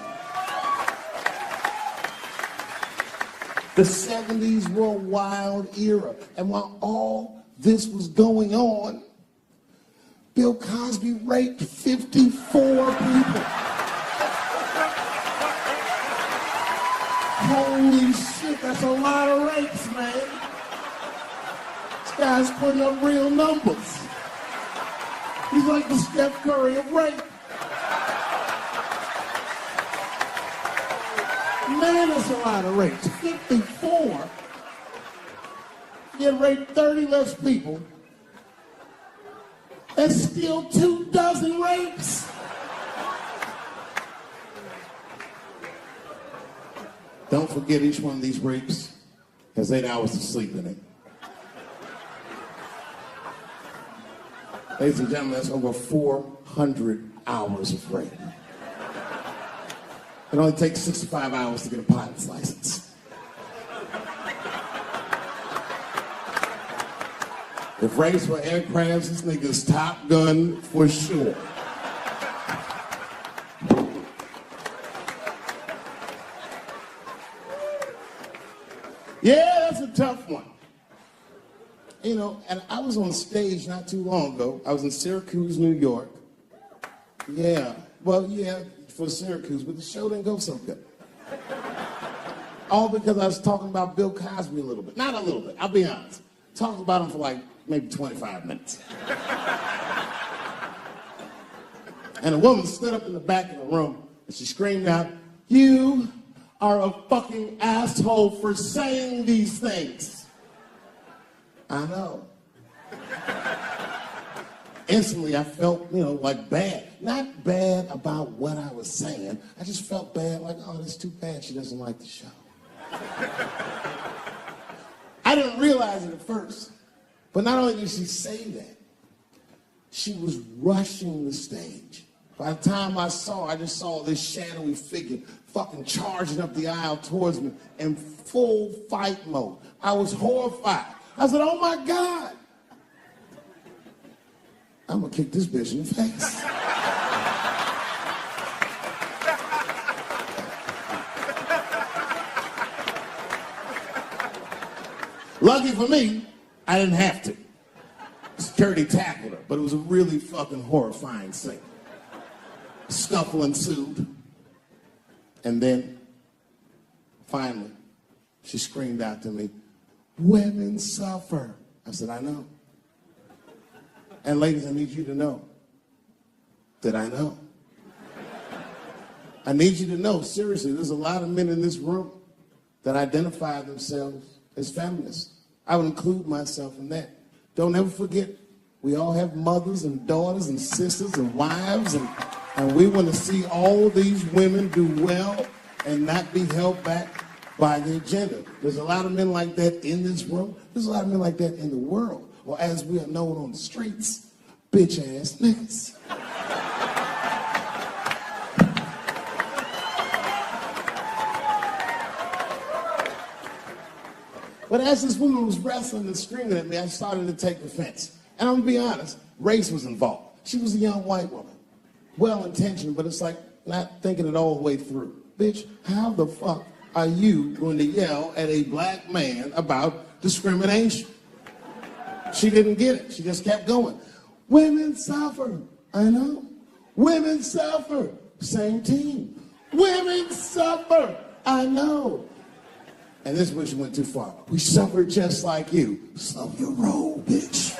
The 70s were a wild era, and while all this was going on, Bill Cosby raped 54 people. Holy shit, that's a lot of rapes, man. This guy's putting up real numbers. He's like the Steph Curry of rape. Man, that's a lot of rapes. 54. You get raped 30 less people. That's still 24 rapes. Don't forget, each one of these rapes has 8 hours of sleep in it. Ladies and gentlemen, that's over 400 hours of rape. It only takes 65 hours to get a pilot's license. If rapes were aircrafts, this nigga's Top Gun for sure. Yeah, that's a tough one. You know, and I was on stage not too long ago. I was in Syracuse, New York. Yeah, well, yeah, for Syracuse, but the show didn't go so good. All because I was talking about Bill Cosby a little bit. Not a little bit, I'll be honest. Talked about him for like maybe 25 minutes. And a woman stood up in the back of the room and she screamed out, "You are a fucking asshole for saying these things." I know. Instantly, I felt, like bad. Not bad about what I was saying. I just felt bad, like, oh, that's too bad she doesn't like the show. I didn't realize it at first. But not only did she say that, she was rushing the stage. By the time I just saw this shadowy figure fucking charging up the aisle towards me in full fight mode. I was horrified. I said, oh my God, I'm gonna kick this bitch in the face. Lucky for me, I didn't have to. Security tackled her, but it was a really fucking horrifying scene. Scuffle ensued, and then, finally, she screamed out to me, "Women suffer." I said, I know. And ladies, I need you to know that I know. I need you to know, seriously, there's a lot of men in this room that identify themselves as feminists. I would include myself in that. Don't ever forget, we all have mothers and daughters and sisters and wives, and we want to see all these women do well and not be held back by their gender. There's a lot of men like that in this room. There's a lot of men like that in the world. Or as we are known on the streets, bitch-ass niggas. But as this woman was wrestling and screaming at me, I started to take offense. And I'm gonna be honest, race was involved. She was a young white woman, well-intentioned, but it's like not thinking it all the way through. Bitch, how the fuck are you going to yell at a black man about discrimination? She didn't get it. She just kept going. Women suffer. I know. Women suffer. Same team. Women suffer. I know. And this is when she went too far. We suffer just like you. Slow your roll, bitch.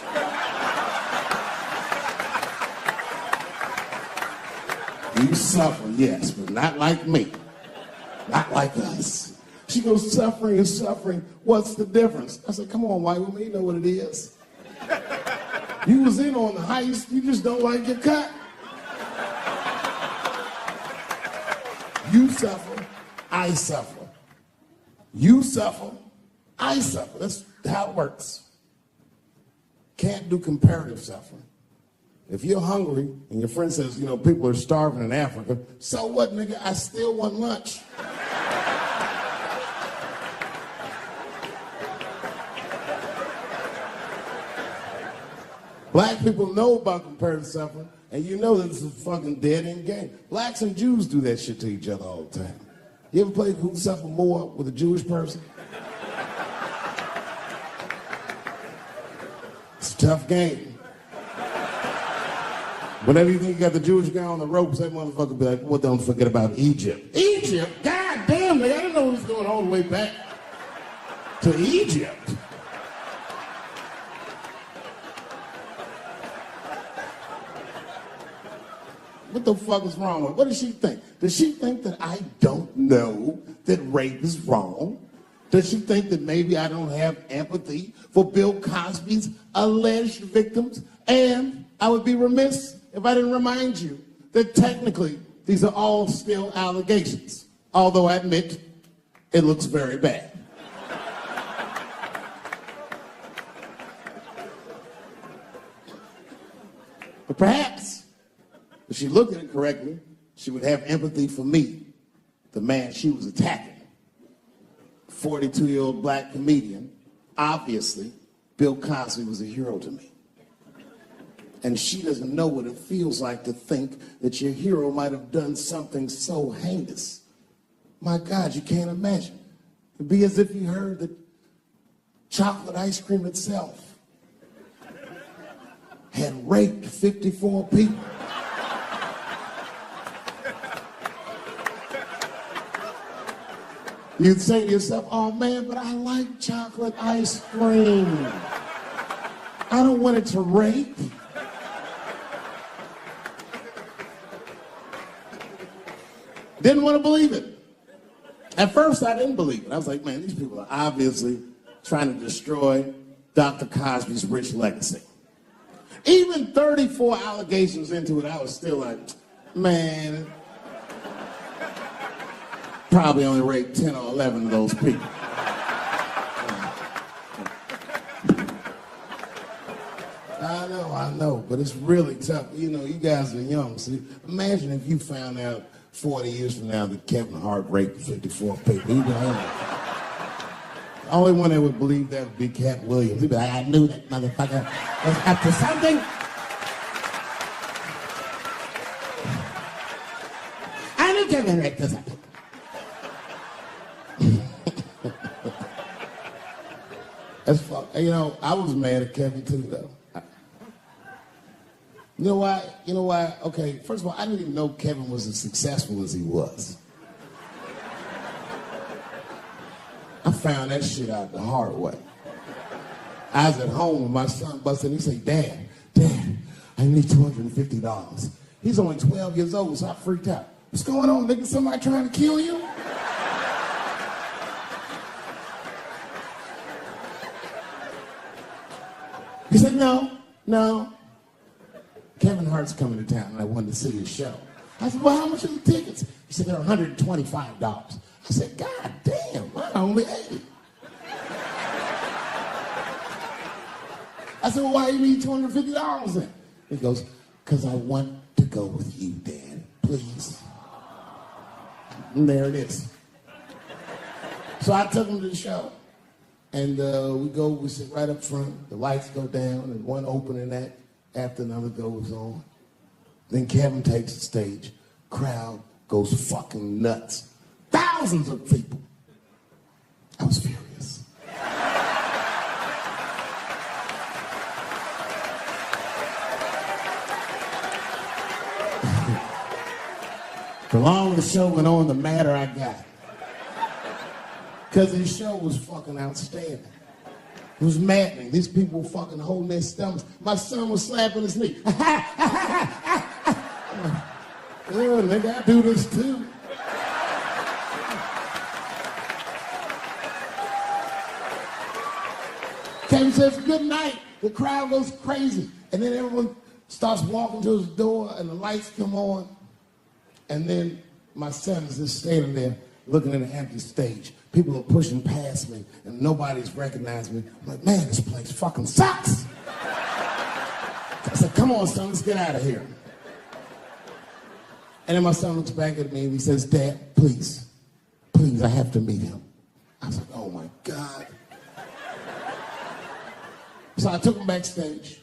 You suffer, yes, but not like me. Not like us. She goes, suffering is suffering. What's the difference? I said, come on, white woman, you know what it is. You was in on the heist, you just don't like your cut. You suffer, I suffer. You suffer, I suffer. That's how it works. Can't do comparative suffering. If you're hungry and your friend says, you know, people are starving in Africa, so what, nigga? I still want lunch. Black people know about comparative suffering, and you know that this is a fucking dead-end game. Blacks and Jews do that shit to each other all the time. You ever play Who Suffer More with a Jewish person? It's a tough game. Whenever you think you got the Jewish guy on the ropes, that motherfucker be like, well, don't forget about Egypt. Egypt? God damn, nigga, I didn't know it was going all the way back to Egypt. What the fuck is wrong with her? What does she think? Does she think that I don't know that rape is wrong? Does she think that maybe I don't have empathy for Bill Cosby's alleged victims? And I would be remiss if I didn't remind you that technically these are all still allegations, although I admit it looks very bad. But perhaps, if she looked at it correctly, she would have empathy for me, the man she was attacking. 42-year-old black comedian. Obviously, Bill Cosby was a hero to me. And she doesn't know what it feels like to think that your hero might have done something so heinous. My God, you can't imagine. It'd be as if you heard that chocolate ice cream itself had raped 54 people. You'd say to yourself, oh man, but I like chocolate ice cream. I don't want it to rape. Didn't want to believe it. At first, I didn't believe it. I was like, man, these people are obviously trying to destroy Dr. Cosby's rich legacy. Even 34 allegations into it, I was still like, man, probably only raped 10 or 11 of those people. I know, but it's really tough. You know, you guys are young. So imagine if you found out 40 years from now that Kevin Hart raped 54 people. The only one that would believe that would be Cat Williams. He'd be like, I knew that motherfucker was up to something. I knew Kevin raped us up. That's fuck. You know, I was mad at Kevin too, though. You know why? You know why? Okay, first of all, I didn't even know Kevin was as successful as he was. I found that shit out the hard way. I was at home when my son busted in. He said, Dad, I need $250. He's only 12 years old, so I freaked out. What's going on, nigga? Somebody trying to kill you? He said, no. Kevin Hart's coming to town and I wanted to see his show. I said, well, how much are the tickets? He said, they're $125. I said, God damn, mine are only 80. I said, well, why do you need $250 then? He goes, because I want to go with you, Dad, please. And there it is. So I took him to the show. And we sit right up front, the lights go down, and one opening act, after another goes on. Then Kevin takes the stage. Crowd goes fucking nuts. Thousands of people. I was furious. The longer the show went on, the madder I got. Because his show was fucking outstanding. It was maddening. These people were fucking holding their stomachs. My son was slapping his knee. Yeah, nigga, I do this too. Kevin says, good night. The crowd goes crazy. And then everyone starts walking to his door and the lights come on. And then my son is just standing there looking at an empty stage. People are pushing past me and nobody's recognizing me. I'm like, man, this place fucking sucks. I said, come on, son, let's get out of here. And then my son looks back at me and he says, Dad, please, I have to meet him. I was like, oh my God. So I took him backstage.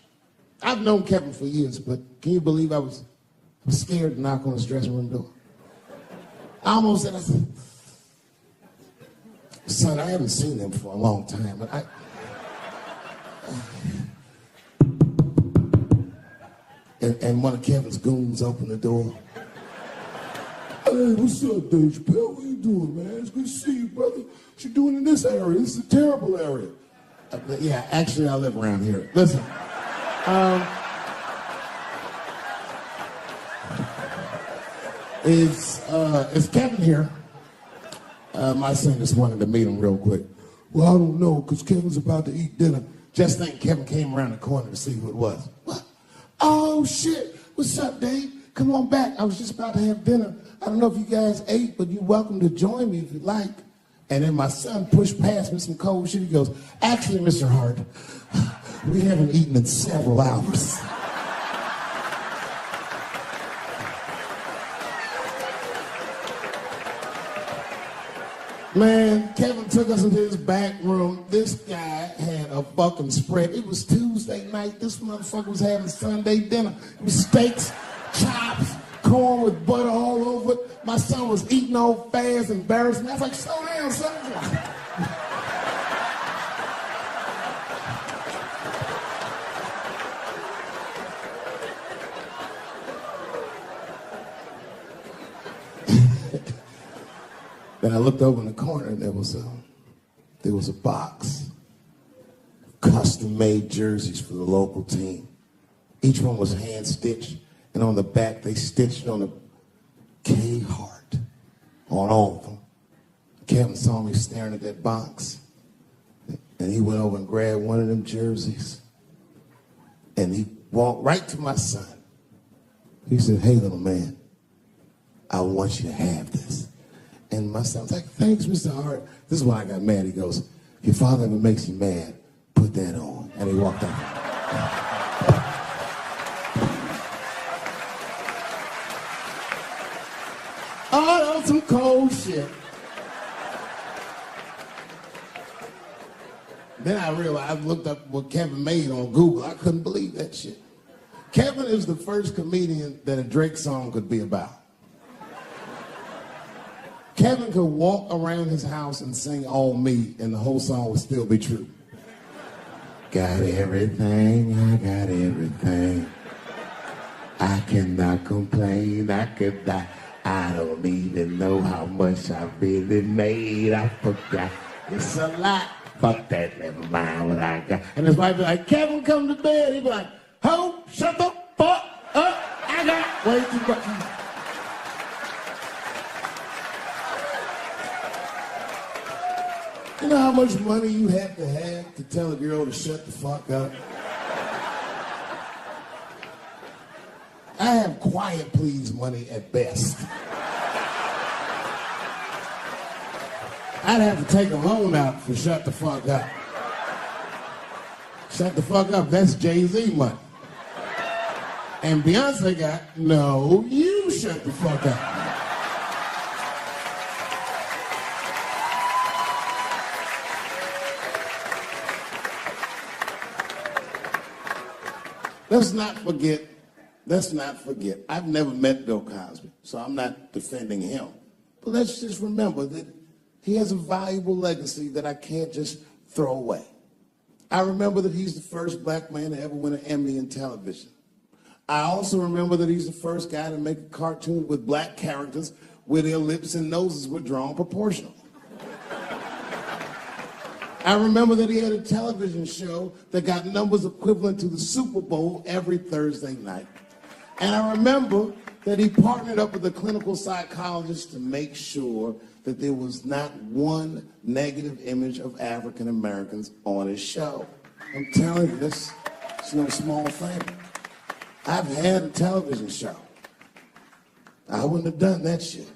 I've known Kevin for years, but can you believe I was scared to knock on his dressing room door? I almost said, I said, son, I haven't seen him for a long time, but and one of Kevin's goons opened the door. Hey, what's up, Dave Chappelle? What you doing, man? It's good to see you, brother. What you doing in this area? This is a terrible area. Yeah, actually, I live around here. Listen. Is Kevin here? My son just wanted to meet him real quick. Well, I don't know, because Kevin's about to eat dinner. Just think Kevin came around the corner to see who it was. What? Oh, shit. What's up, Dave? Come on back. I was just about to have dinner. I don't know if you guys ate, but you're welcome to join me if you'd like. And then my son pushed past me some cold shit. He goes, actually, Mr. Hart, we haven't eaten in several hours. Man, Kevin took us into his back room. This guy had a fucking spread. It was Tuesday night. This motherfucker was having Sunday dinner. It was steaks, chops, corn with butter all over it. My son was eating all fast, embarrassing. I was like, slow down, son. Then I looked over in the corner and there was a box. Custom-made jerseys for the local team. Each one was hand-stitched, and on the back they stitched on a K Hart on all of them. Kevin saw me staring at that box, and he went over and grabbed one of them jerseys, and he walked right to my son. He said, hey, little man, I want you to have this. And my son was like, thanks, Mr. Hart. This is why I got mad. He goes, if your father ever makes you mad, put that on. And he walked out. Oh, that was some cold shit. Then I realized, I looked up what Kevin made on Google. I couldn't believe that shit. Kevin is the first comedian that a Drake song could be about. Kevin could walk around his house and sing All Me, and the whole song would still be true. Got everything, I got everything. I cannot complain, I could die. I don't even know how much I really made. I forgot. It's a lot. Fuck that, never mind what I got. And his wife be like, Kevin, come to bed. He'd be like, ho, shut the fuck up. I got way too much. You know how much money you have to tell a girl to shut the fuck up? I have quiet please money at best. I'd have to take a loan out for shut the fuck up. Shut the fuck up, that's Jay-Z money. And Beyonce got, no, you shut the fuck up. let's not forget, I've never met Bill Cosby, so I'm not defending him. But let's just remember that he has a valuable legacy that I can't just throw away. I remember that he's the first black man to ever win an Emmy in television. I also remember that he's the first guy to make a cartoon with black characters where their lips and noses were drawn proportional. I remember that he had a television show that got numbers equivalent to the Super Bowl every Thursday night. And I remember that he partnered up with a clinical psychologist to make sure that there was not one negative image of African Americans on his show. I'm telling you, it's no small thing. I've had a television show. I wouldn't have done that shit.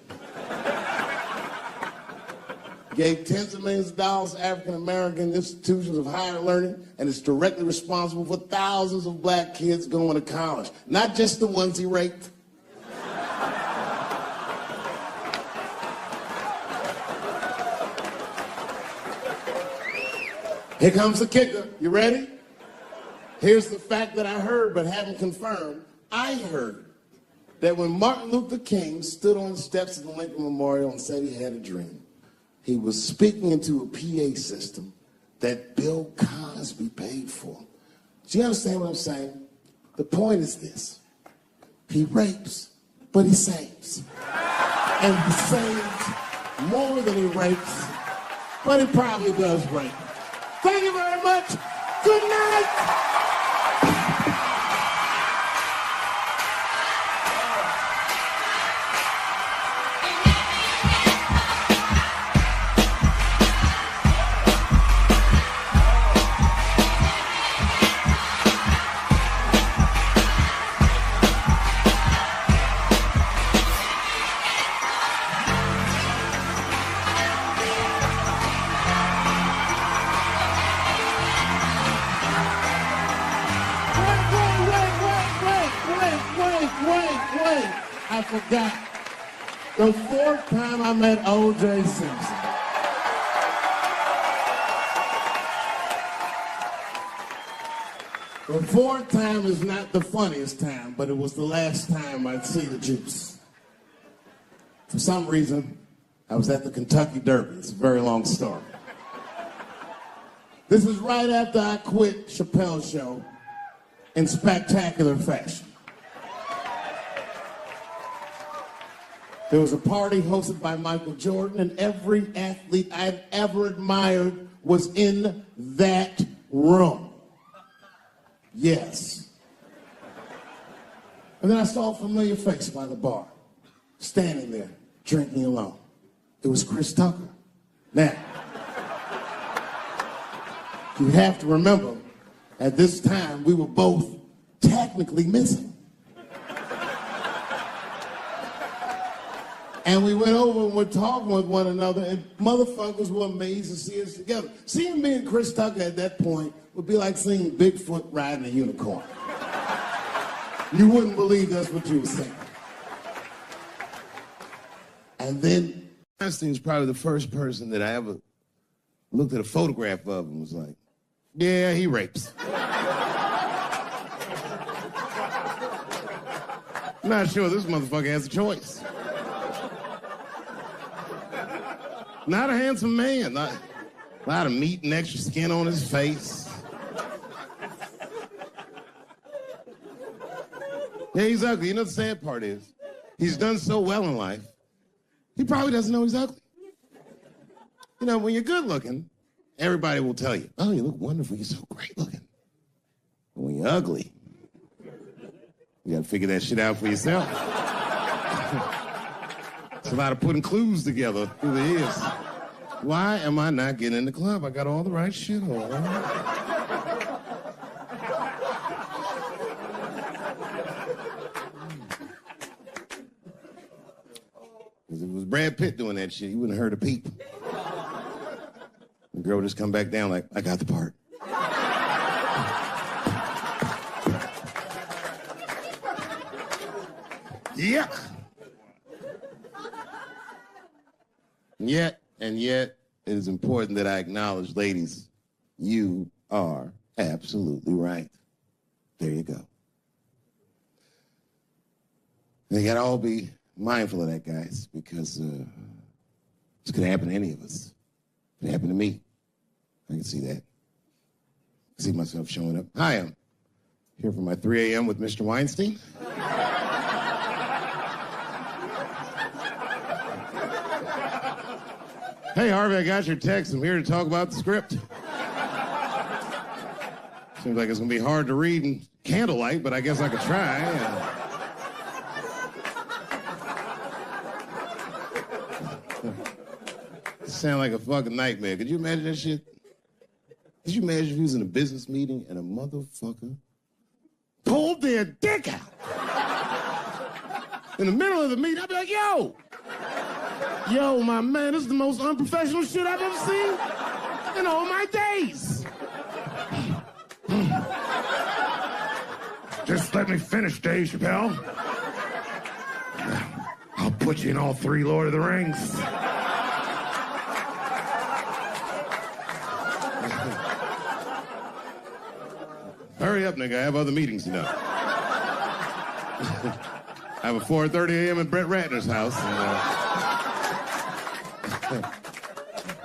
Gave tens of millions of dollars to African American institutions of higher learning, and is directly responsible for thousands of black kids going to college. Not just the ones he raped. Here comes the kicker. You ready? Here's the fact that I heard but haven't confirmed. I heard that when Martin Luther King stood on the steps of the Lincoln Memorial and said he had a dream, he was speaking into a PA system that Bill Cosby paid for. Do you understand what I'm saying? The point is this. He rapes, but he saves. And he saves more than he rapes, but he probably does rape. Thank you very much. Good night. I forgot. The fourth time I met O.J. Simpson. The fourth time is not the funniest time, but it was the last time I'd see the juice. For some reason, I was at the Kentucky Derby. It's a very long story. This is right after I quit Chappelle's show in spectacular fashion. There was a party hosted by Michael Jordan, and every athlete I'd ever admired was in that room. Yes. And then I saw a familiar face by the bar, standing there, drinking alone. It was Chris Tucker. Now, you have to remember, at this time, we were both technically missing. And we went over and were talking with one another, and motherfuckers were amazed to see us together. Seeing me and Chris Tucker at that point would be like seeing Bigfoot riding a unicorn. You wouldn't believe that's what you were saying. And then Einstein's probably the first person that I ever looked at a photograph of and was like, yeah, he rapes. I'm not sure this motherfucker has a choice. Not a handsome man. Not a lot of meat and extra skin on his face. Yeah, he's ugly. You know the sad part is, he's done so well in life, he probably doesn't know he's ugly. You know, when you're good looking, everybody will tell you, oh, you look wonderful, you're so great looking. But when you're ugly, you gotta figure that shit out for yourself. It's a lot of putting clues together through the years. Why am I not getting in the club? I got all the right shit on. If it was Brad Pitt doing that shit, you wouldn't have heard a peep. The girl would just come back down like, I got the part. Yeah. And yet, it is important that I acknowledge, ladies, you are absolutely right. There you go. They gotta all be mindful of that, guys, because this could happen to any of us. It could happen to me. I can see that. I see myself showing up. Hi, I'm here for my 3 a.m. with Mr. Weinstein. Hey, Harvey, I got your text. I'm here to talk about the script. Seems like it's going to be hard to read in candlelight, but I guess I could try. Sound like a fucking nightmare. Could you imagine that shit? Could you imagine if he was in a business meeting and a motherfucker pulled their dick out? In the middle of the meeting, I'd be like, yo, my man, this is the most unprofessional shit I've ever seen in all my days. Just let me finish, Dave Chappelle. I'll put you in all 3 Lord of the Rings. Hurry up, nigga. I have other meetings, you know. I have a 4:30 a.m. at Brett Ratner's house. And,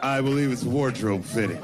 I believe it's wardrobe fitting.